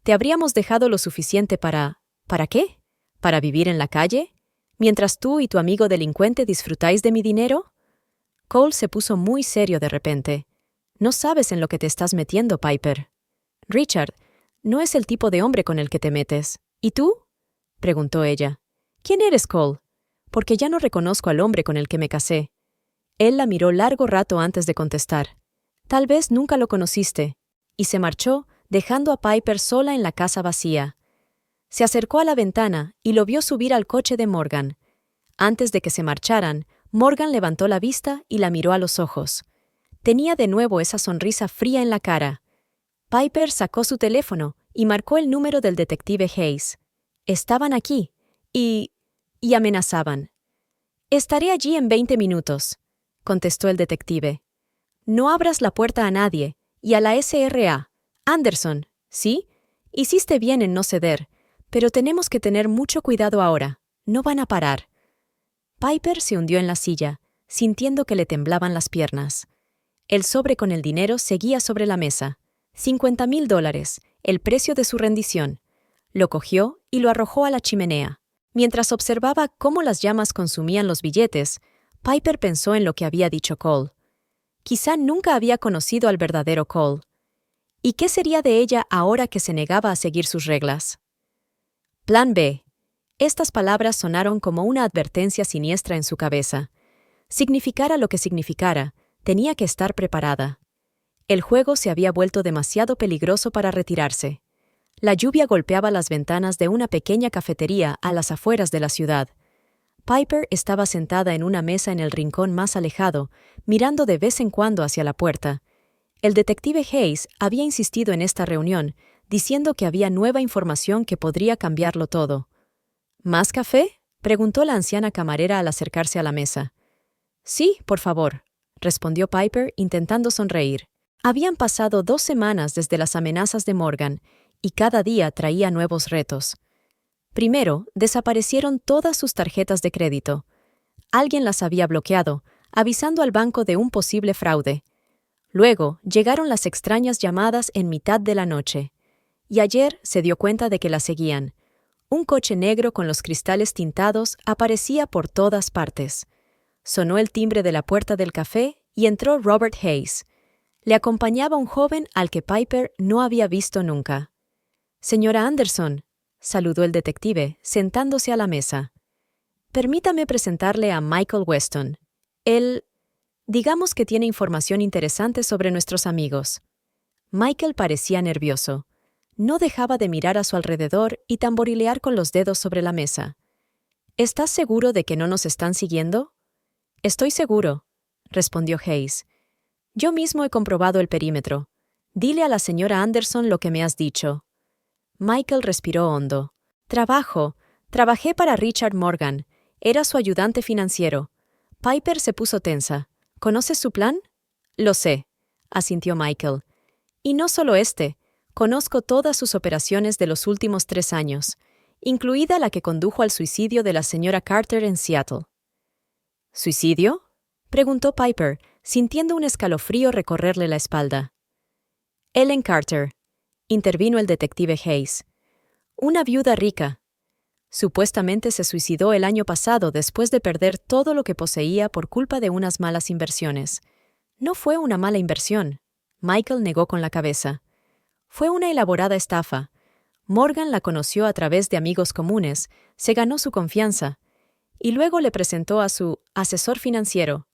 ¿Te habríamos dejado lo suficiente para... ¿Para qué? ¿Para vivir en la calle? ¿Mientras tú y tu amigo delincuente disfrutáis de mi dinero? Cole se puso muy serio de repente. No sabes en lo que te estás metiendo, Piper. Richard, no es el tipo de hombre con el que te metes. ¿Y tú?, preguntó ella. ¿Quién eres, Cole? Porque ya no reconozco al hombre con el que me casé. Él la miró largo rato antes de contestar. Tal vez nunca lo conociste. Y se marchó, dejando a Piper sola en la casa vacía. Se acercó a la ventana y lo vio subir al coche de Morgan. Antes de que se marcharan, Morgan levantó la vista y la miró a los ojos. Tenía de nuevo esa sonrisa fría en la cara. Piper sacó su teléfono y marcó el número del detective Hayes. Estaban aquí, y amenazaban. «Estaré allí en 20 minutos», contestó el detective. «No abras la puerta a nadie, y a la SRA. Anderson, ¿sí? Hiciste bien en no ceder, pero tenemos que tener mucho cuidado ahora. No van a parar». Piper se hundió en la silla, sintiendo que le temblaban las piernas. El sobre con el dinero seguía sobre la mesa. $50,000, el precio de su rendición. Lo cogió y lo arrojó a la chimenea. Mientras observaba cómo las llamas consumían los billetes, Piper pensó en lo que había dicho Cole. Quizá nunca había conocido al verdadero Cole. ¿Y qué sería de ella ahora que se negaba a seguir sus reglas? Plan B. Estas palabras sonaron como una advertencia siniestra en su cabeza. Significara lo que significara, tenía que estar preparada. El juego se había vuelto demasiado peligroso para retirarse. La lluvia golpeaba las ventanas de una pequeña cafetería a las afueras de la ciudad. Piper estaba sentada en una mesa en el rincón más alejado, mirando de vez en cuando hacia la puerta. El detective Hayes había insistido en esta reunión, diciendo que había nueva información que podría cambiarlo todo. ¿Más café?, preguntó la anciana camarera al acercarse a la mesa. Sí, por favor, respondió Piper, intentando sonreír. Habían pasado 2 semanas desde las amenazas de Morgan, y cada día traía nuevos retos. Primero, desaparecieron todas sus tarjetas de crédito. Alguien las había bloqueado, avisando al banco de un posible fraude. Luego, llegaron las extrañas llamadas en mitad de la noche. Y ayer se dio cuenta de que la seguían. Un coche negro con los cristales tintados aparecía por todas partes. Sonó el timbre de la puerta del café y entró Robert Hayes. Le acompañaba un joven al que Piper no había visto nunca. «Señora Anderson», saludó el detective, sentándose a la mesa. «Permítame presentarle a Michael Weston. Él, digamos que tiene información interesante sobre nuestros amigos». Michael parecía nervioso. No dejaba de mirar a su alrededor y tamborilear con los dedos sobre la mesa. «¿Estás seguro de que no nos están siguiendo?» «Estoy seguro», respondió Hayes. «Yo mismo he comprobado el perímetro. Dile a la señora Anderson lo que me has dicho». Michael respiró hondo. Trabajé para Richard Morgan. Era su ayudante financiero. Piper se puso tensa. ¿Conoces su plan? Lo sé, asintió Michael. Y no solo este. Conozco todas sus operaciones de los últimos 3 años, incluida la que condujo al suicidio de la señora Carter en Seattle. ¿Suicidio?, preguntó Piper, sintiendo un escalofrío recorrerle la espalda. Ellen Carter, intervino el detective Hayes. Una viuda rica. Supuestamente se suicidó el año pasado después de perder todo lo que poseía por culpa de unas malas inversiones. No fue una mala inversión. Michael negó con la cabeza. Fue una elaborada estafa. Morgan la conoció a través de amigos comunes, se ganó su confianza, y luego le presentó a su asesor financiero.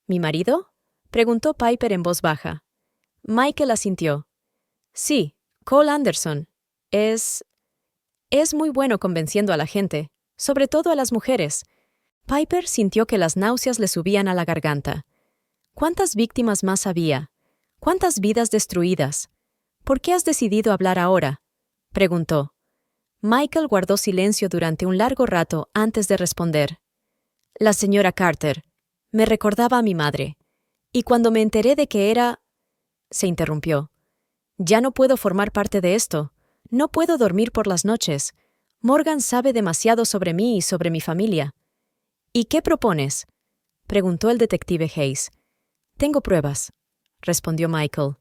¿Mi marido?, preguntó Piper en voz baja. Michael asintió. Sí, Cole Anderson. Es muy bueno convenciendo a la gente, sobre todo a las mujeres. Piper sintió que las náuseas le subían a la garganta. ¿Cuántas víctimas más había? ¿Cuántas vidas destruidas? ¿Por qué has decidido hablar ahora?, preguntó. Michael guardó silencio durante un largo rato antes de responder. La señora Carter me recordaba a mi madre, y cuando me enteré de que era... Se interrumpió. Ya no puedo formar parte de esto. No puedo dormir por las noches. Morgan sabe demasiado sobre mí y sobre mi familia. ¿Y qué propones?, preguntó el detective Hayes. Tengo pruebas, respondió Michael.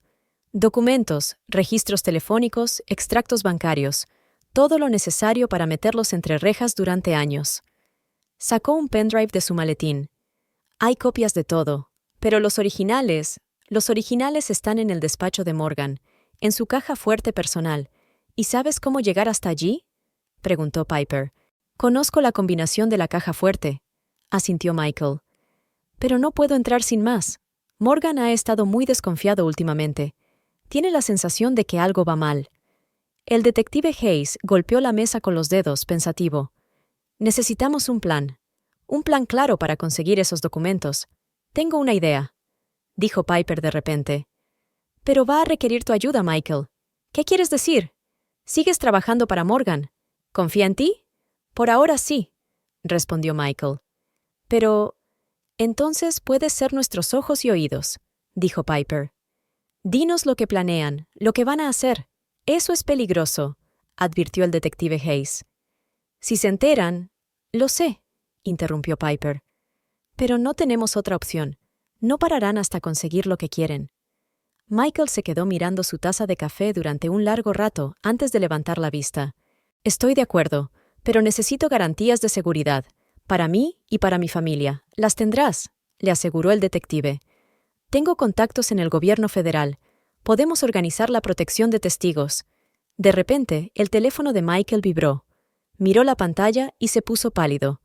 Documentos, registros telefónicos, extractos bancarios, todo lo necesario para meterlos entre rejas durante años. Sacó un pendrive de su maletín. Hay copias de todo, pero los originales están en el despacho de Morgan, en su caja fuerte personal. ¿Y sabes cómo llegar hasta allí?, preguntó Piper. Conozco la combinación de la caja fuerte, asintió Michael. Pero no puedo entrar sin más. Morgan ha estado muy desconfiado últimamente. Tiene la sensación de que algo va mal. El detective Hayes golpeó la mesa con los dedos, pensativo. Necesitamos un plan claro para conseguir esos documentos. Tengo una idea, dijo Piper de repente. Pero va a requerir tu ayuda, Michael. ¿Qué quieres decir? ¿Sigues trabajando para Morgan? ¿Confía en ti? Por ahora sí, respondió Michael. Pero... entonces puedes ser nuestros ojos y oídos, dijo Piper. Dinos lo que planean, lo que van a hacer. Eso es peligroso, advirtió el detective Hayes. Si se enteran... Lo sé, interrumpió Piper. Pero no tenemos otra opción. No pararán hasta conseguir lo que quieren. Michael se quedó mirando su taza de café durante un largo rato antes de levantar la vista. Estoy de acuerdo, pero necesito garantías de seguridad. Para mí y para mi familia. Las tendrás, le aseguró el detective. Tengo contactos en el gobierno federal. Podemos organizar la protección de testigos. De repente, el teléfono de Michael vibró. Miró la pantalla y se puso pálido.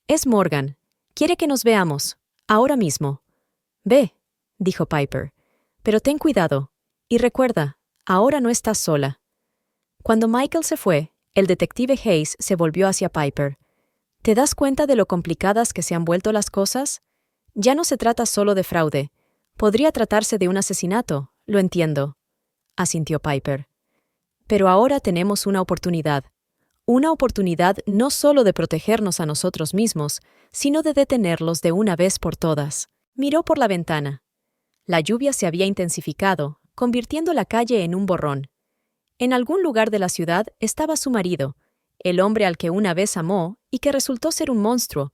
Es Morgan. Quiere que nos veamos. Ahora mismo. Ve, dijo Piper. Pero ten cuidado. Y recuerda, ahora no estás sola. Cuando Michael se fue, el detective Hayes se volvió hacia Piper. ¿Te das cuenta de lo complicadas que se han vuelto las cosas? Ya no se trata solo de fraude. Podría tratarse de un asesinato, lo entiendo, asintió Piper. Pero ahora tenemos una oportunidad. Una oportunidad no solo de protegernos a nosotros mismos, sino de detenerlos de una vez por todas. Miró por la ventana. La lluvia se había intensificado, convirtiendo la calle en un borrón. En algún lugar de la ciudad estaba su marido, el hombre al que una vez amó y que resultó ser un monstruo,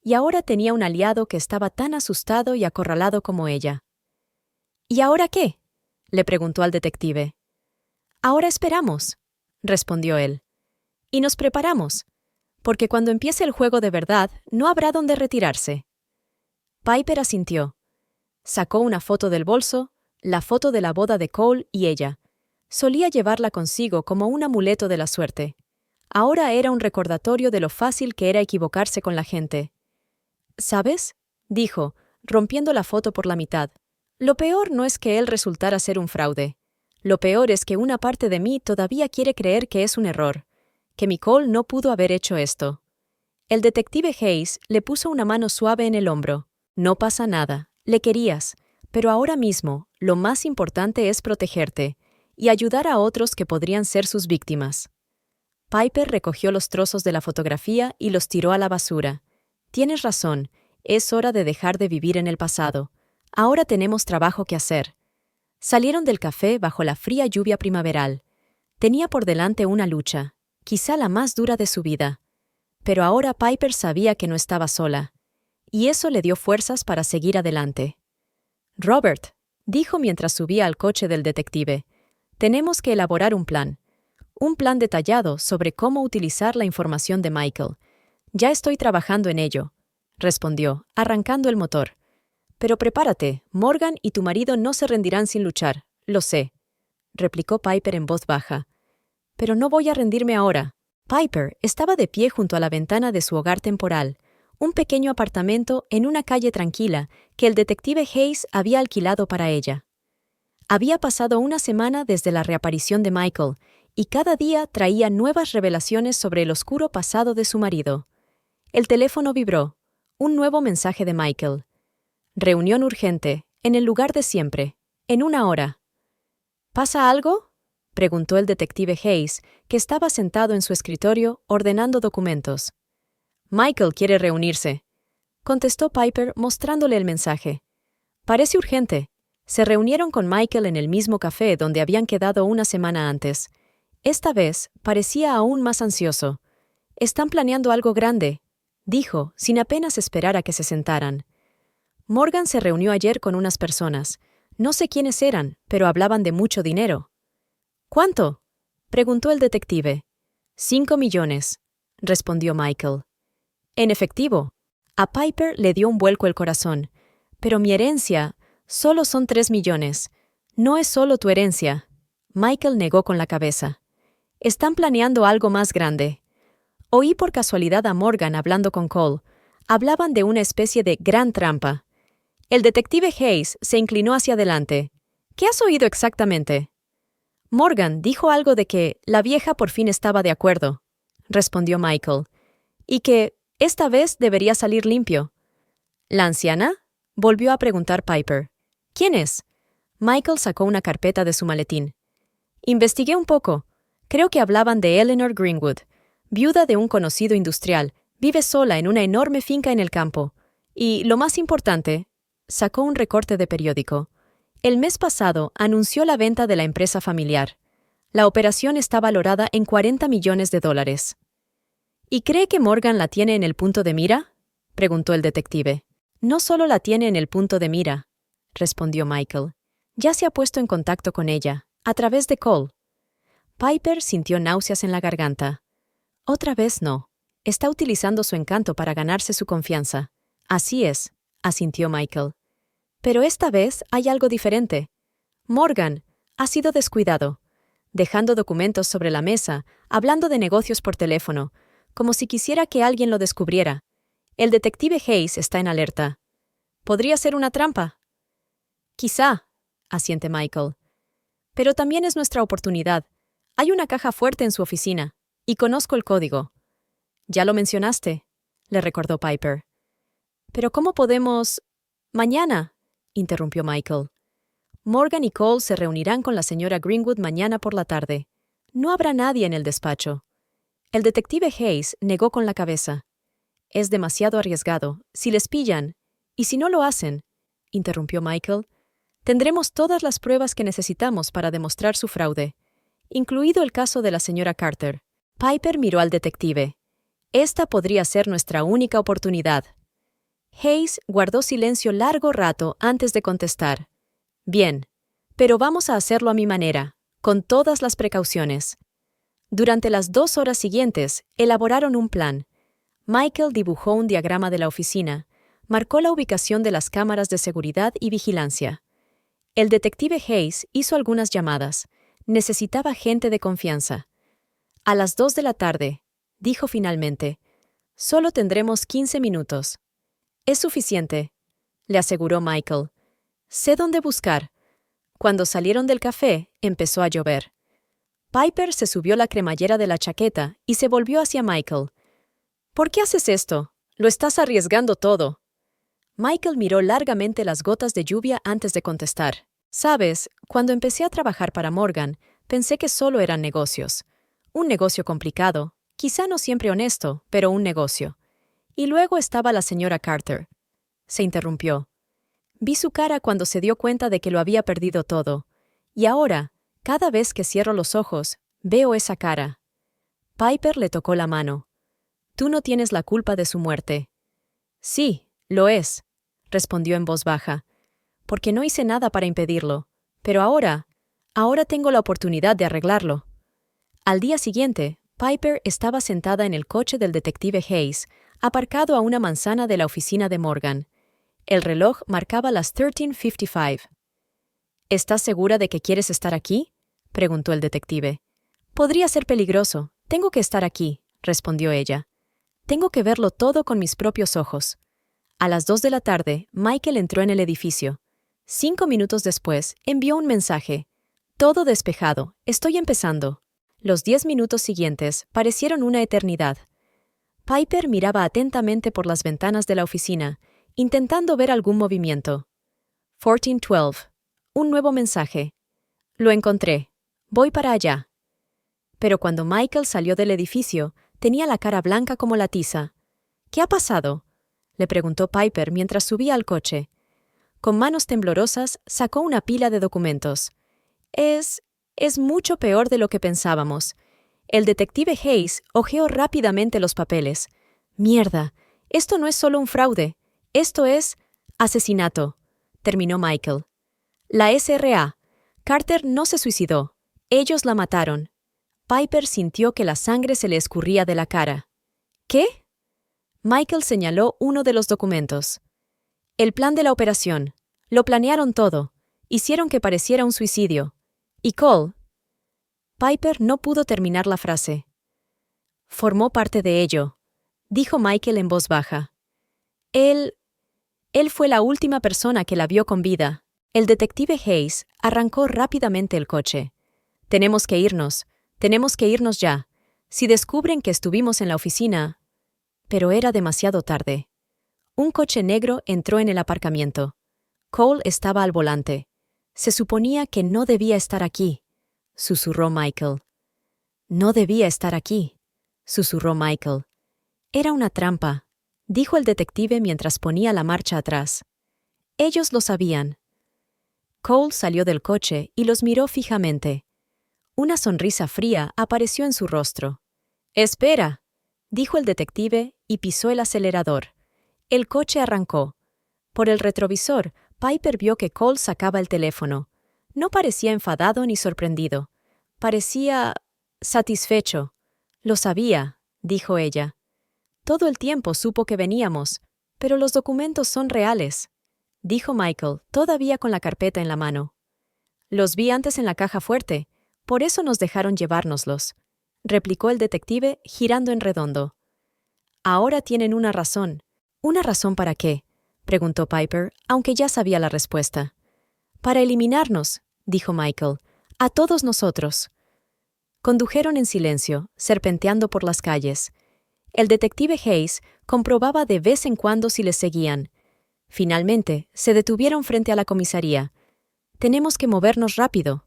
y ahora tenía un aliado que estaba tan asustado y acorralado como ella. ¿Y ahora qué?, le preguntó al detective. Ahora esperamos, respondió él. Y nos preparamos, porque cuando empiece el juego de verdad, no habrá dónde retirarse. Piper asintió. Sacó una foto del bolso, la foto de la boda de Cole y ella. Solía llevarla consigo como un amuleto de la suerte. Ahora era un recordatorio de lo fácil que era equivocarse con la gente. ¿Sabes?, dijo, rompiendo la foto por la mitad. Lo peor no es que él resultara ser un fraude. Lo peor es que una parte de mí todavía quiere creer que es un error, que mi Cole no pudo haber hecho esto. El detective Hayes le puso una mano suave en el hombro. No pasa nada, le querías, pero ahora mismo lo más importante es protegerte y ayudar a otros que podrían ser sus víctimas. Piper recogió los trozos de la fotografía y los tiró a la basura. Tienes razón, es hora de dejar de vivir en el pasado. Ahora tenemos trabajo que hacer. Salieron del café bajo la fría lluvia primaveral. Tenía por delante una lucha, quizá la más dura de su vida. Pero ahora Piper sabía que no estaba sola, y eso le dio fuerzas para seguir adelante. Robert, dijo mientras subía al coche del detective, tenemos que elaborar un plan un plan detallado sobre cómo utilizar la información de Michael. «Ya estoy trabajando en ello», respondió, arrancando el motor. «Pero prepárate, Morgan y tu marido no se rendirán sin luchar, lo sé», replicó Piper en voz baja. «Pero no voy a rendirme ahora». Piper estaba de pie junto a la ventana de su hogar temporal, un pequeño apartamento en una calle tranquila que el detective Hayes había alquilado para ella. Había pasado una semana desde la reaparición de Michael, y cada día traía nuevas revelaciones sobre el oscuro pasado de su marido. El teléfono vibró. Un nuevo mensaje de Michael. «Reunión urgente, en el lugar de siempre, en 1 hora». «¿Pasa algo?», preguntó el detective Hayes, que estaba sentado en su escritorio ordenando documentos. «Michael quiere reunirse», contestó Piper mostrándole el mensaje. «Parece urgente». Se reunieron con Michael en el mismo café donde habían quedado una semana antes. Esta vez parecía aún más ansioso. «Están planeando algo grande», dijo, sin apenas esperar a que se sentaran. «Morgan se reunió ayer con unas personas. No sé quiénes eran, pero hablaban de mucho dinero». «¿Cuánto?», preguntó el detective. «5 millones», respondió Michael. «¿En efectivo?». A Piper le dio un vuelco el corazón. «Pero mi herencia, solo son 3 millones. No es solo tu herencia». Michael negó con la cabeza. «Están planeando algo más grande». Oí por casualidad a Morgan hablando con Cole. Hablaban de una especie de gran trampa. El detective Hayes se inclinó hacia adelante. «¿Qué has oído exactamente?». «Morgan dijo algo de que la vieja por fin estaba de acuerdo», respondió Michael, «y que esta vez debería salir limpio». «¿La anciana?», volvió a preguntar Piper. «¿Quién es?». Michael sacó una carpeta de su maletín. «Investigué un poco. Creo que hablaban de Eleanor Greenwood, viuda de un conocido industrial, vive sola en una enorme finca en el campo. Y, lo más importante», sacó un recorte de periódico. «El mes pasado anunció la venta de la empresa familiar. La operación está valorada en $40 millones. «¿Y cree que Morgan la tiene en el punto de mira?», preguntó el detective. «No solo la tiene en el punto de mira», respondió Michael. «Ya se ha puesto en contacto con ella, a través de Cole». Piper sintió náuseas en la garganta. «Otra vez no. Está utilizando su encanto para ganarse su confianza». «Así es», asintió Michael. «Pero esta vez hay algo diferente. Morgan ha sido descuidado, dejando documentos sobre la mesa, hablando de negocios por teléfono, como si quisiera que alguien lo descubriera. El detective Hayes está en alerta. ¿Podría ser una trampa?». «Quizá», asiente Michael. «Pero también es nuestra oportunidad. Hay una caja fuerte en su oficina, y conozco el código». «Ya lo mencionaste», le recordó Piper. «Pero ¿cómo podemos...?» «Mañana», interrumpió Michael. «Morgan y Cole se reunirán con la señora Greenwood mañana por la tarde. No habrá nadie en el despacho». El detective Hayes negó con la cabeza. «Es demasiado arriesgado. Si les pillan, y si no lo hacen», interrumpió Michael, «tendremos todas las pruebas que necesitamos para demostrar su fraude, incluido el caso de la señora Carter». Piper miró al detective. «Esta podría ser nuestra única oportunidad». Hayes guardó silencio largo rato antes de contestar. «Bien, pero vamos a hacerlo a mi manera, con todas las precauciones». Durante las 2 horas siguientes, elaboraron un plan. Michael dibujó un diagrama de la oficina, marcó la ubicación de las cámaras de seguridad y vigilancia. El detective Hayes hizo algunas llamadas. Necesitaba gente de confianza. «A las 2 de la tarde», dijo finalmente. «Solo tendremos 15 minutos». «Es suficiente», le aseguró Michael. «Sé dónde buscar». Cuando salieron del café, empezó a llover. Piper se subió la cremallera de la chaqueta y se volvió hacia Michael. «¿Por qué haces esto? Lo estás arriesgando todo». Michael miró largamente las gotas de lluvia antes de contestar. «Sabes, cuando empecé a trabajar para Morgan, pensé que solo eran negocios. Un negocio complicado, quizá no siempre honesto, pero un negocio. Y luego estaba la señora Carter». Se interrumpió. «Vi su cara cuando se dio cuenta de que lo había perdido todo. Y ahora, cada vez que cierro los ojos, veo esa cara». Piper le tocó la mano. «Tú no tienes la culpa de su muerte». «Sí, lo es», respondió en voz baja, «porque no hice nada para impedirlo. Pero ahora tengo la oportunidad de arreglarlo». Al día siguiente, Piper estaba sentada en el coche del detective Hayes, aparcado a una manzana de la oficina de Morgan. El reloj marcaba las 13:55. ¿Estás segura de que quieres estar aquí?, preguntó el detective. Podría ser peligroso. Tengo que estar aquí, respondió ella. Tengo que verlo todo con mis propios ojos. A las 2 de la tarde, Michael entró en el edificio. 5 minutos después, envió un mensaje. Todo despejado, estoy empezando. Los 10 minutos siguientes parecieron una eternidad. Piper miraba atentamente por las ventanas de la oficina, intentando ver algún movimiento. 14:12. Un nuevo mensaje. Lo encontré. Voy para allá. Pero cuando Michael salió del edificio, tenía la cara blanca como la tiza. ¿Qué ha pasado?, le preguntó Piper mientras subía al coche. Con manos temblorosas, sacó una pila de documentos. Es mucho peor de lo que pensábamos. El detective Hayes hojeó rápidamente los papeles. Mierda, esto no es solo un fraude. Esto es asesinato, terminó Michael. La SRA. Carter no se suicidó. Ellos la mataron. Piper sintió que la sangre se le escurría de la cara. ¿Qué? Michael señaló uno de los documentos. El plan de la operación. Lo planearon todo. Hicieron que pareciera un suicidio. ¿Y Cole? Piper no pudo terminar la frase. Formó parte de ello, dijo Michael en voz baja. Él fue la última persona que la vio con vida. El detective Hayes arrancó rápidamente el coche. Tenemos que irnos ya. Si descubren que estuvimos en la oficina... Pero era demasiado tarde. Un coche negro entró en el aparcamiento. Cole estaba al volante. Se suponía que no debía estar aquí, susurró Michael. No debía estar aquí, susurró Michael. Era una trampa, dijo el detective mientras ponía la marcha atrás. Ellos lo sabían. Cole salió del coche y los miró fijamente. Una sonrisa fría apareció en su rostro. «Espera», dijo el detective y pisó el acelerador. El coche arrancó. Por el retrovisor, Piper vio que Cole sacaba el teléfono. No parecía enfadado ni sorprendido. Parecía satisfecho. «Lo sabía», dijo ella. «Todo el tiempo supo que veníamos, pero los documentos son reales», dijo Michael, todavía con la carpeta en la mano. «Los vi antes en la caja fuerte, por eso nos dejaron llevárnoslos», replicó el detective, girando en redondo. «Ahora tienen una razón». «¿Una razón para qué?», preguntó Piper, aunque ya sabía la respuesta. «Para eliminarnos», dijo Michael, «a todos nosotros». Condujeron en silencio, serpenteando por las calles. El detective Hayes comprobaba de vez en cuando si les seguían. Finalmente, se detuvieron frente a la comisaría. «Tenemos que movernos rápido»,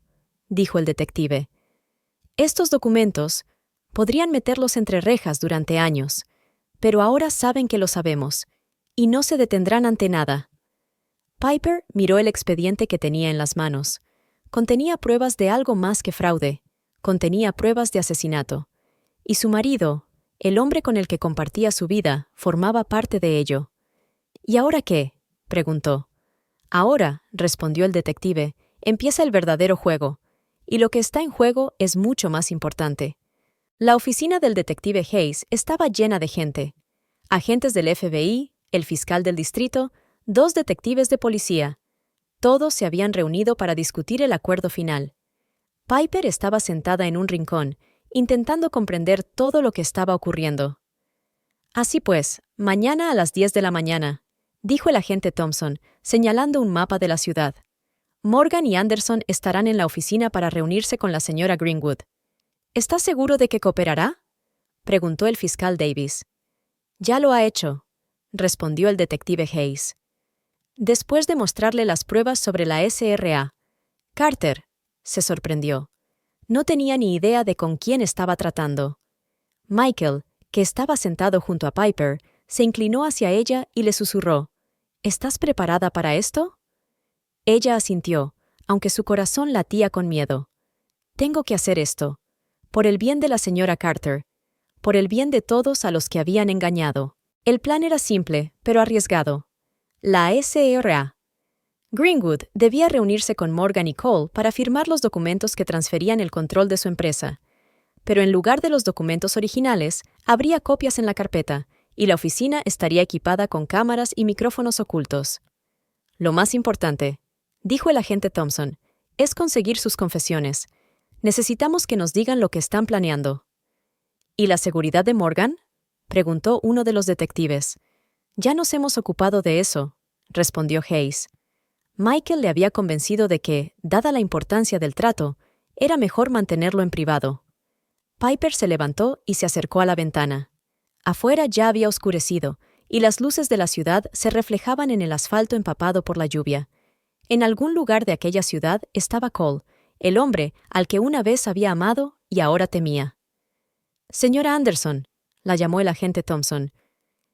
dijo el detective. «Estos documentos podrían meterlos entre rejas durante años, pero ahora saben que lo sabemos, y no se detendrán ante nada». Piper miró el expediente que tenía en las manos. Contenía pruebas de algo más que fraude. Contenía pruebas de asesinato. Y su marido, el hombre con el que compartía su vida, formaba parte de ello. «¿Y ahora qué?», preguntó. «Ahora», respondió el detective, «empieza el verdadero juego. Y lo que está en juego es mucho más importante». La oficina del detective Hayes estaba llena de gente. Agentes del FBI, el fiscal del distrito, 2 detectives de policía. Todos se habían reunido para discutir el acuerdo final. Piper estaba sentada en un rincón, intentando comprender todo lo que estaba ocurriendo. «Así pues, mañana a las 10 de la mañana», dijo el agente Thompson, señalando un mapa de la ciudad. «Morgan y Anderson estarán en la oficina para reunirse con la señora Greenwood». «¿Estás seguro de que cooperará?», preguntó el fiscal Davis. «Ya lo ha hecho», respondió el detective Hayes. Después de mostrarle las pruebas sobre la SRA, «Carter», se sorprendió. No tenía ni idea de con quién estaba tratando. Michael, que estaba sentado junto a Piper, se inclinó hacia ella y le susurró. «¿Estás preparada para esto?». Ella asintió, aunque su corazón latía con miedo. «Tengo que hacer esto. Por el bien de la señora Carter. Por el bien de todos a los que habían engañado». El plan era simple, pero arriesgado. La SRA. Greenwood debía reunirse con Morgan y Cole para firmar los documentos que transferían el control de su empresa. pero en lugar de los documentos originales, habría copias en la carpeta, y la oficina estaría equipada con cámaras y micrófonos ocultos. Lo más importante, dijo el agente Thompson, es conseguir sus confesiones. Necesitamos que nos digan lo que están planeando. ¿Y la seguridad de Morgan?, preguntó uno de los detectives. Ya nos hemos ocupado de eso, respondió Hayes. Michael le había convencido de que, dada la importancia del trato, era mejor mantenerlo en privado. Piper se levantó y se acercó a la ventana. Afuera ya había oscurecido, y las luces de la ciudad se reflejaban en el asfalto empapado por la lluvia. En algún lugar de aquella ciudad estaba Cole, el hombre al que una vez había amado y ahora temía. «Señora Anderson», la llamó el agente Thompson,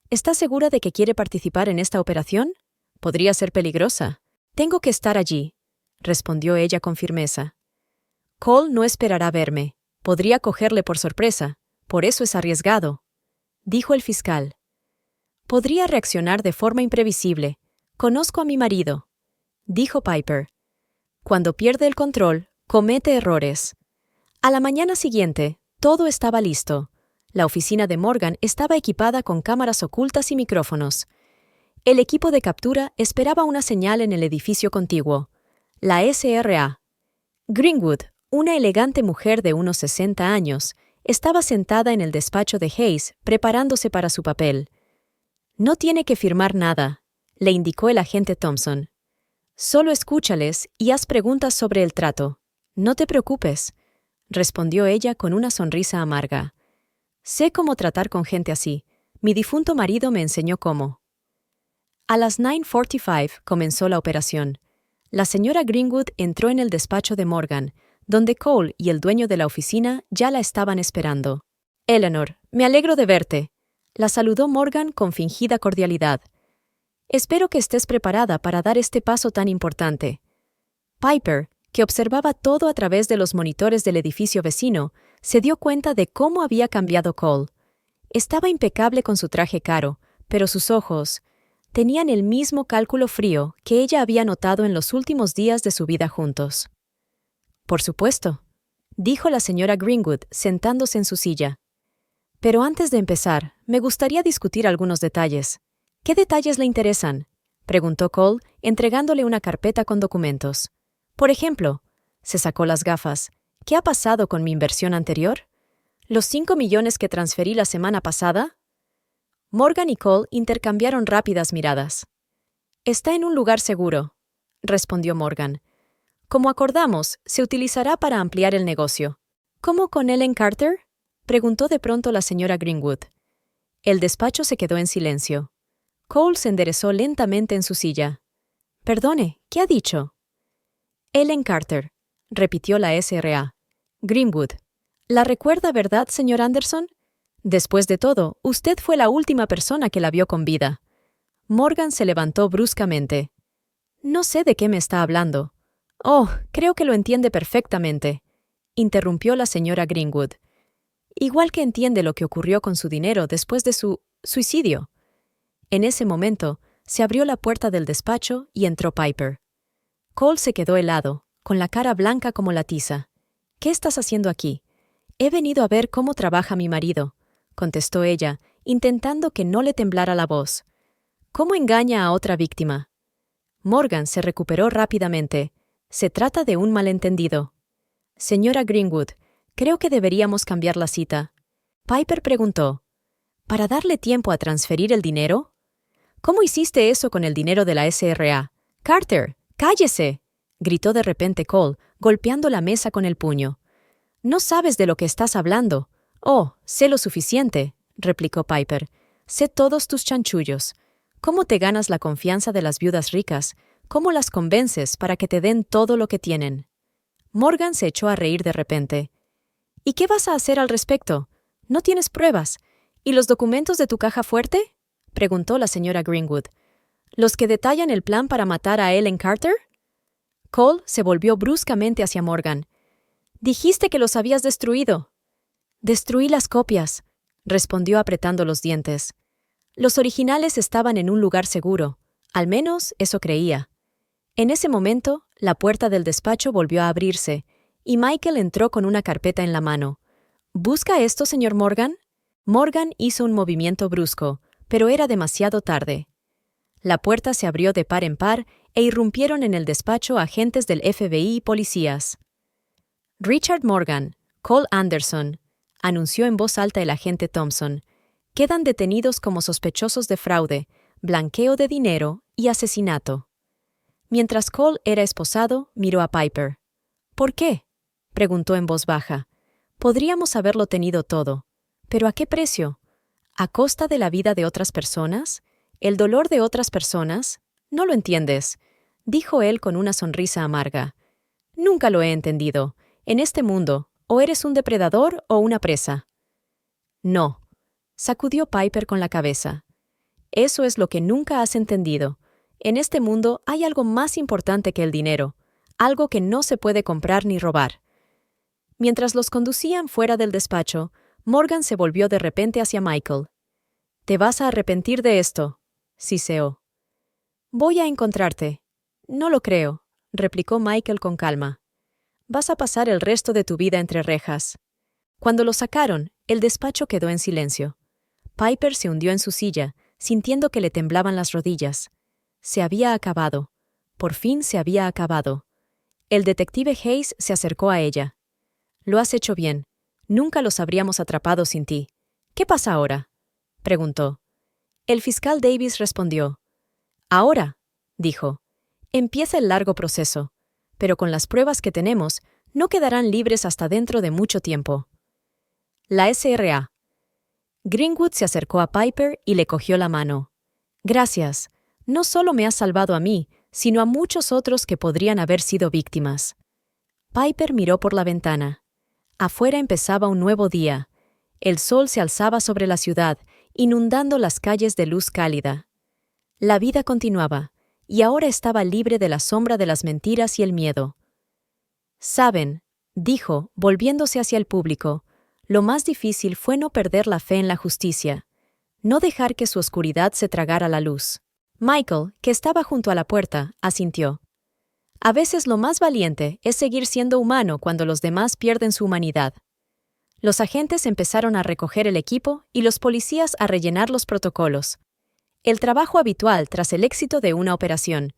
«¿está segura de que quiere participar en esta operación? Podría ser peligrosa». «Tengo que estar allí», respondió ella con firmeza. «Cole no esperará verme. Podría cogerle por sorpresa. Por eso es arriesgado», dijo el fiscal. «Podría reaccionar de forma imprevisible. Conozco a mi marido», dijo Piper. «Cuando pierde el control, comete errores». A la mañana siguiente, todo estaba listo. La oficina de Morgan estaba equipada con cámaras ocultas y micrófonos. El equipo de captura esperaba una señal en el edificio contiguo. La SRA. Greenwood, una elegante mujer de unos 60 años, estaba sentada en el despacho de Hayes preparándose para su papel. «No tiene que firmar nada», le indicó el agente Thompson. «Solo escúchales y haz preguntas sobre el trato. No te preocupes», respondió ella con una sonrisa amarga. «Sé cómo tratar con gente así. Mi difunto marido me enseñó cómo». A las 9:45 comenzó la operación. La señora Greenwood entró en el despacho de Morgan, donde Cole y el dueño de la oficina ya la estaban esperando. «Eleanor, me alegro de verte», la saludó Morgan con fingida cordialidad. «Espero que estés preparada para dar este paso tan importante». Piper, que observaba todo a través de los monitores del edificio vecino, se dio cuenta de cómo había cambiado Cole. Estaba impecable con su traje caro, pero sus ojos tenían el mismo cálculo frío que ella había notado en los últimos días de su vida juntos. «Por supuesto», dijo la señora Greenwood, sentándose en su silla. «Pero antes de empezar, me gustaría discutir algunos detalles». «¿Qué detalles le interesan?», preguntó Cole, entregándole una carpeta con documentos. «Por ejemplo», se sacó las gafas, «¿qué ha pasado con mi inversión anterior? ¿Los 5 millones que transferí la semana pasada?» Morgan y Cole intercambiaron rápidas miradas. «Está en un lugar seguro», respondió Morgan. «Como acordamos, se utilizará para ampliar el negocio». «¿Cómo con Ellen Carter?», preguntó de pronto la señora Greenwood. El despacho se quedó en silencio. Cole se enderezó lentamente en su silla. «Perdone, ¿qué ha dicho?» «Ellen Carter», repitió la SRA. «Greenwood. ¿La recuerda, verdad, señor Anderson? Después de todo, usted fue la última persona que la vio con vida». Morgan se levantó bruscamente. «No sé de qué me está hablando». «Oh, creo que lo entiende perfectamente», interrumpió la señora Greenwood. «Igual que entiende lo que ocurrió con su dinero después de su suicidio». En ese momento, se abrió la puerta del despacho y entró Piper. Cole se quedó helado, con la cara blanca como la tiza. «¿Qué estás haciendo aquí?» «He venido a ver cómo trabaja mi marido», contestó ella, intentando que no le temblara la voz. «¿Cómo engaña a otra víctima?» Morgan se recuperó rápidamente. «Se trata de un malentendido». «Señora Greenwood, creo que deberíamos cambiar la cita». Piper preguntó. «¿Para darle tiempo a transferir el dinero?» «¿Cómo hiciste eso con el dinero de la SRA?» «Carter, cállese», gritó de repente Cole, golpeando la mesa con el puño. «No sabes de lo que estás hablando». «Oh, sé lo suficiente», replicó Piper. «Sé todos tus chanchullos. ¿Cómo te ganas la confianza de las viudas ricas? ¿Cómo las convences para que te den todo lo que tienen?» Morgan se echó a reír de repente. «¿Y qué vas a hacer al respecto? ¿No tienes pruebas? ¿Y los documentos de tu caja fuerte?», preguntó la señora Greenwood. «¿Los que detallan el plan para matar a Ellen Carter?» Cole se volvió bruscamente hacia Morgan. «Dijiste que los habías destruido». «Destruí las copias», respondió apretando los dientes. «Los originales estaban en un lugar seguro. Al menos eso creía». En ese momento, la puerta del despacho volvió a abrirse, y Michael entró con una carpeta en la mano. ¿Busca esto, señor Morgan? Morgan hizo un movimiento brusco, pero era demasiado tarde. La puerta se abrió de par en par e irrumpieron en el despacho agentes del FBI y policías. Richard Morgan, Cole Anderson, anunció en voz alta el agente Thompson, quedan detenidos como sospechosos de fraude, blanqueo de dinero y asesinato. Mientras Cole era esposado, miró a Piper. ¿Por qué?, preguntó en voz baja. Podríamos haberlo tenido todo. ¿Pero a qué precio? ¿A costa de la vida de otras personas? ¿El dolor de otras personas? No lo entiendes, dijo él con una sonrisa amarga. Nunca lo he entendido. En este mundo, o eres un depredador o una presa. No, sacudió Piper con la cabeza. Eso es lo que nunca has entendido. En este mundo hay algo más importante que el dinero, algo que no se puede comprar ni robar. Mientras los conducían fuera del despacho, Morgan se volvió de repente hacia Michael. «Te vas a arrepentir de esto», siseó. «Voy a encontrarte». «No lo creo», replicó Michael con calma. «Vas a pasar el resto de tu vida entre rejas». Cuando lo sacaron, el despacho quedó en silencio. Piper se hundió en su silla, sintiendo que le temblaban las rodillas. Se había acabado. Por fin se había acabado. El detective Hayes se acercó a ella. «Lo has hecho bien. Nunca los habríamos atrapado sin ti. ¿Qué pasa ahora?», preguntó. El fiscal Davis respondió. «Ahora», dijo, «empieza el largo proceso, pero con las pruebas que tenemos, no quedarán libres hasta dentro de mucho tiempo». La SRA. Greenwood se acercó a Piper y le cogió la mano. «Gracias. No solo me has salvado a mí, sino a muchos otros que podrían haber sido víctimas». Piper miró por la ventana. Afuera empezaba un nuevo día. El sol se alzaba sobre la ciudad, inundando las calles de luz cálida. La vida continuaba, y ahora estaba libre de la sombra de las mentiras y el miedo. «Saben», dijo, volviéndose hacia el público, «lo más difícil fue no perder la fe en la justicia, no dejar que su oscuridad se tragara la luz». Michael, que estaba junto a la puerta, asintió. «A veces lo más valiente es seguir siendo humano cuando los demás pierden su humanidad». Los agentes empezaron a recoger el equipo y los policías a rellenar los protocolos. El trabajo habitual tras el éxito de una operación.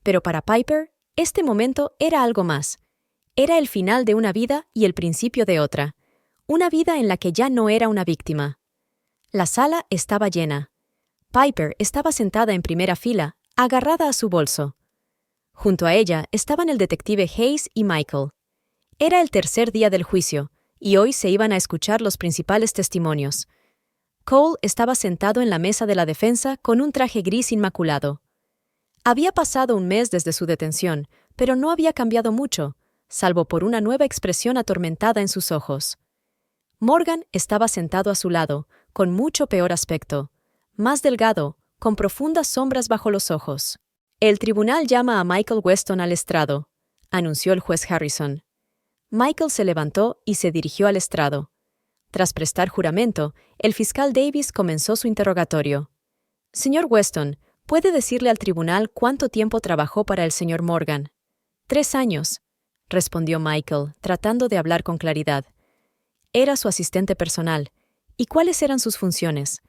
Pero para Piper, este momento era algo más. Era el final de una vida y el principio de otra. Una vida en la que ya no era una víctima. La sala estaba llena. Piper estaba sentada en primera fila, agarrada a su bolso. Junto a ella estaban el detective Hayes y Michael. Era el tercer día del juicio, y hoy se iban a escuchar los principales testimonios. Cole estaba sentado en la mesa de la defensa con un traje gris inmaculado. Había pasado un mes desde su detención, pero no había cambiado mucho, salvo por una nueva expresión atormentada en sus ojos. Morgan estaba sentado a su lado, con mucho peor aspecto, más delgado, con profundas sombras bajo los ojos. «El tribunal llama a Michael Weston al estrado», anunció el juez Harrison. Michael se levantó y se dirigió al estrado. Tras prestar juramento, el fiscal Davis comenzó su interrogatorio. «Señor Weston, ¿puede decirle al tribunal cuánto tiempo trabajó para el señor Morgan?» 3 años, respondió Michael, tratando de hablar con claridad. Era su asistente personal. ¿Y cuáles eran sus funciones?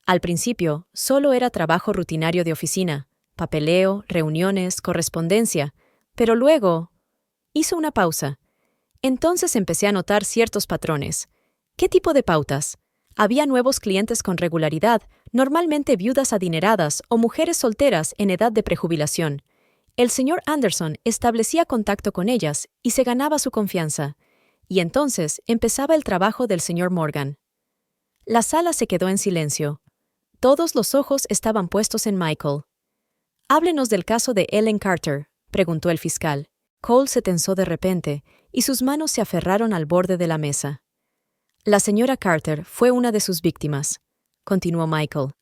Al principio, solo era trabajo rutinario de oficina, papeleo, reuniones, correspondencia, pero luego... Hizo una pausa. Entonces empecé a notar ciertos patrones. ¿Qué tipo de pautas? Había nuevos clientes con regularidad, normalmente viudas adineradas o mujeres solteras en edad de prejubilación. El señor Anderson establecía contacto con ellas y se ganaba su confianza. Y entonces empezaba el trabajo del señor Morgan. La sala se quedó en silencio. Todos los ojos estaban puestos en Michael. «Háblenos del caso de Ellen Carter», preguntó el fiscal. Cole se tensó de repente y sus manos se aferraron al borde de la mesa. «La señora Carter fue una de sus víctimas», continuó Michael.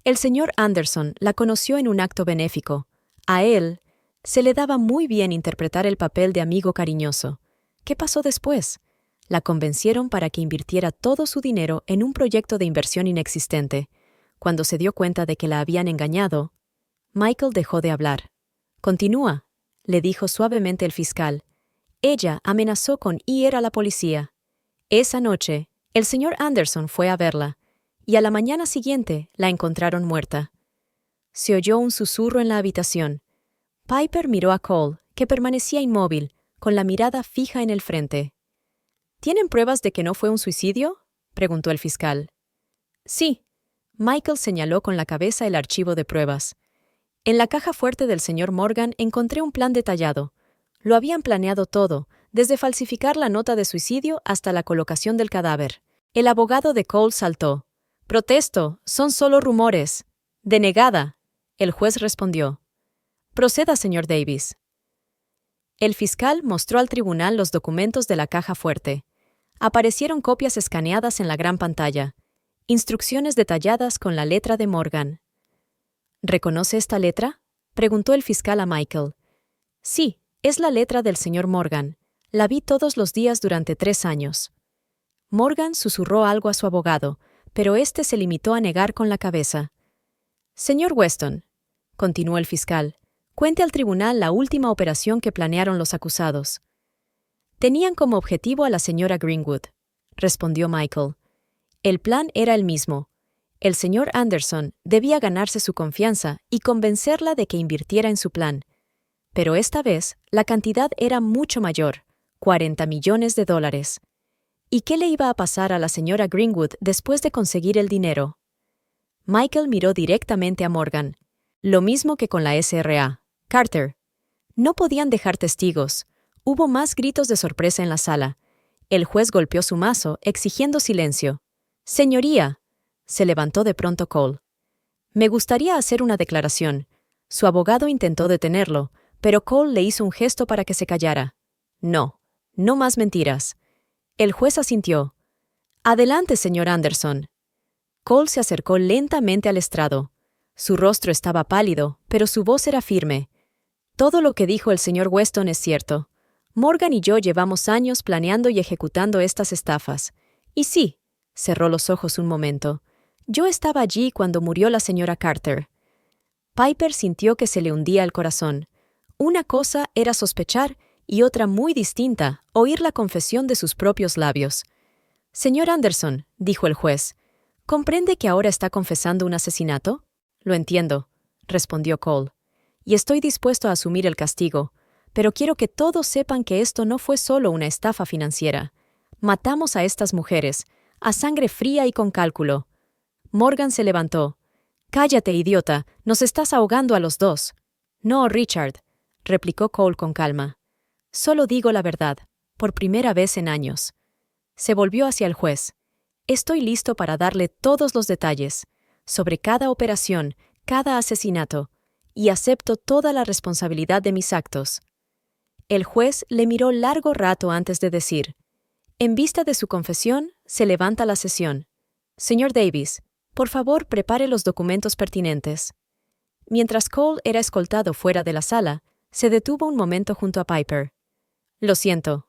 «El señor Anderson la conoció en un acto benéfico. A él se le daba muy bien interpretar el papel de amigo cariñoso. ¿Qué pasó después? La convencieron para que invirtiera todo su dinero en un proyecto de inversión inexistente. Cuando se dio cuenta de que la habían engañado, Michael dejó de hablar. «Continúa», le dijo suavemente el fiscal. «Ella amenazó con ir a la policía. Esa noche, el señor Anderson fue a verla, y a la mañana siguiente la encontraron muerta. Se oyó un susurro en la habitación. Piper miró a Cole, que permanecía inmóvil, con la mirada fija en el frente. ¿Tienen pruebas de que no fue un suicidio?, preguntó el fiscal. Sí. Michael señaló con la cabeza el archivo de pruebas. En la caja fuerte del señor Morgan encontré un plan detallado. Lo habían planeado todo, desde falsificar la nota de suicidio hasta la colocación del cadáver. El abogado de Cole saltó. «Protesto, son solo rumores». «Denegada», el juez respondió. «Proceda, señor Davis». El fiscal mostró al tribunal los documentos de la caja fuerte. Aparecieron copias escaneadas en la gran pantalla. Instrucciones detalladas con la letra de Morgan. «¿Reconoce esta letra?», preguntó el fiscal a Michael. «Sí, es la letra del señor Morgan. La vi todos los días durante 3 años». Morgan susurró algo a su abogado, pero éste se limitó a negar con la cabeza. «Señor Weston», continuó el fiscal, «cuente al tribunal la última operación que planearon los acusados». «Tenían como objetivo a la señora Greenwood», respondió Michael. El plan era el mismo. El señor Anderson debía ganarse su confianza y convencerla de que invirtiera en su plan. Pero esta vez la cantidad era mucho mayor, $40 millones. ¿Y qué le iba a pasar a la señora Greenwood después de conseguir el dinero? Michael miró directamente a Morgan. Lo mismo que con la SRA. Carter. No podían dejar testigos. Hubo más gritos de sorpresa en la sala. El juez golpeó su mazo, exigiendo silencio. «Señoría», se levantó de pronto Cole. «Me gustaría hacer una declaración». Su abogado intentó detenerlo, pero Cole le hizo un gesto para que se callara. «No, no más mentiras». El juez asintió. «Adelante, señor Anderson». Cole se acercó lentamente al estrado. Su rostro estaba pálido, pero su voz era firme. «Todo lo que dijo el señor Weston es cierto. Morgan y yo llevamos años planeando y ejecutando estas estafas. Y sí», cerró los ojos un momento, «yo estaba allí cuando murió la señora Carter». Piper sintió que se le hundía el corazón. Una cosa era sospechar y otra muy distinta, oír la confesión de sus propios labios. «Señor Anderson», dijo el juez, «¿comprende que ahora está confesando un asesinato?» «Lo entiendo», respondió Cole, «y estoy dispuesto a asumir el castigo, pero quiero que todos sepan que esto no fue solo una estafa financiera. Matamos a estas mujeres, a sangre fría y con cálculo». Morgan se levantó. «Cállate, idiota, nos estás ahogando a los dos». «No, Richard», replicó Cole con calma. «Solo digo la verdad, por primera vez en años». Se volvió hacia el juez. «Estoy listo para darle todos los detalles, sobre cada operación, cada asesinato, y acepto toda la responsabilidad de mis actos». El juez le miró largo rato antes de decir: «En vista de su confesión, se levanta la sesión. Señor Davis, por favor, prepare los documentos pertinentes». Mientras Cole era escoltado fuera de la sala, se detuvo un momento junto a Piper. «Lo siento»,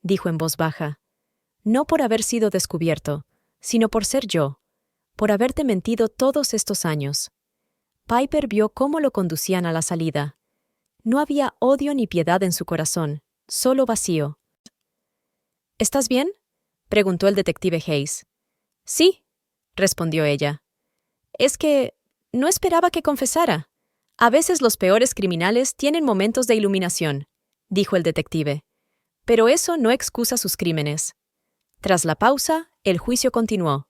dijo en voz baja. «No por haber sido descubierto, sino por ser yo, por haberte mentido todos estos años». Piper vio cómo lo conducían a la salida. No había odio ni piedad en su corazón, solo vacío. «¿Estás bien?», preguntó el detective Hayes. «Sí», respondió ella. «Es que no esperaba que confesara. A veces los peores criminales tienen momentos de iluminación», dijo el detective. «Pero eso no excusa sus crímenes». Tras la pausa, el juicio continuó.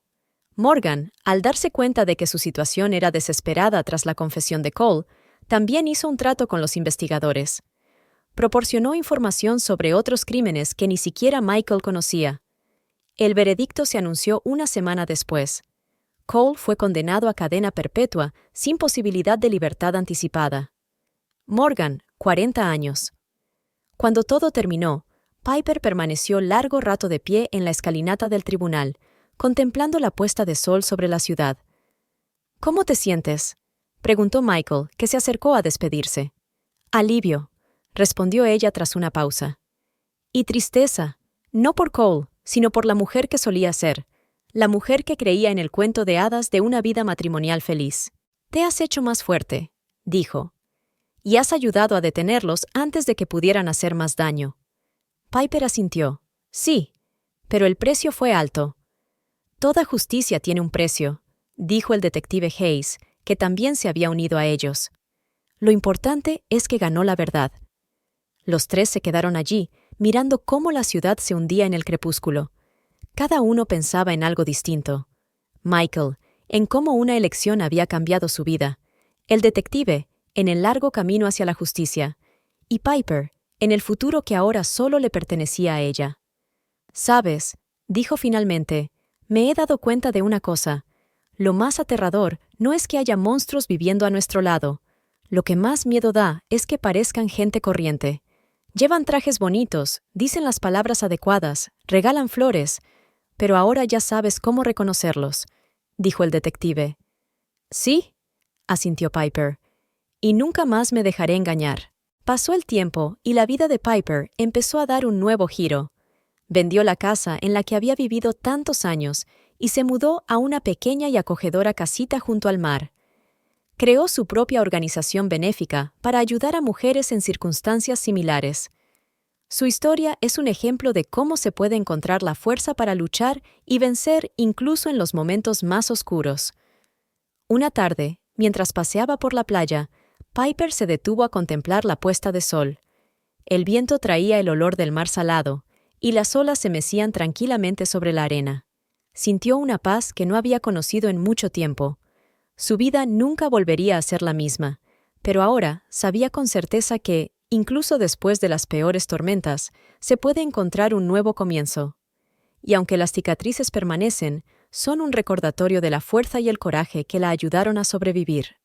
Morgan, al darse cuenta de que su situación era desesperada tras la confesión de Cole, también hizo un trato con los investigadores. Proporcionó información sobre otros crímenes que ni siquiera Michael conocía. El veredicto se anunció una semana después. Cole fue condenado a cadena perpetua sin posibilidad de libertad anticipada. Morgan, 40 años. Cuando todo terminó, Piper permaneció largo rato de pie en la escalinata del tribunal, contemplando la puesta de sol sobre la ciudad. «¿Cómo te sientes?», preguntó Michael, que se acercó a despedirse. «Alivio», respondió ella tras una pausa. «Y tristeza, no por Cole, sino por la mujer que solía ser, la mujer que creía en el cuento de hadas de una vida matrimonial feliz. Te has hecho más fuerte», dijo, «y has ayudado a detenerlos antes de que pudieran hacer más daño». Piper asintió. «Sí, pero el precio fue alto. Toda justicia tiene un precio, dijo el detective Hayes, que también se había unido a ellos. Lo importante es que ganó la verdad. Los tres se quedaron allí, mirando cómo la ciudad se hundía en el crepúsculo. Cada uno pensaba en algo distinto. Michael, en cómo una elección había cambiado su vida. El detective, en el largo camino hacia la justicia. Y Piper, en el futuro que ahora solo le pertenecía a ella. «Sabes», dijo finalmente, «me he dado cuenta de una cosa. Lo más aterrador no es que haya monstruos viviendo a nuestro lado. Lo que más miedo da es que parezcan gente corriente. Llevan trajes bonitos, dicen las palabras adecuadas, regalan flores, pero ahora ya sabes cómo reconocerlos», dijo el detective. «Sí», asintió Piper, «y nunca más me dejaré engañar». Pasó el tiempo y la vida de Piper empezó a dar un nuevo giro. Vendió la casa en la que había vivido tantos años y se mudó a una pequeña y acogedora casita junto al mar. Creó su propia organización benéfica para ayudar a mujeres en circunstancias similares. Su historia es un ejemplo de cómo se puede encontrar la fuerza para luchar y vencer incluso en los momentos más oscuros. Una tarde, mientras paseaba por la playa, Piper se detuvo a contemplar la puesta de sol. El viento traía el olor del mar salado, y las olas se mecían tranquilamente sobre la arena. Sintió una paz que no había conocido en mucho tiempo. Su vida nunca volvería a ser la misma, pero ahora sabía con certeza que, incluso después de las peores tormentas, se puede encontrar un nuevo comienzo. Y aunque las cicatrices permanecen, son un recordatorio de la fuerza y el coraje que la ayudaron a sobrevivir.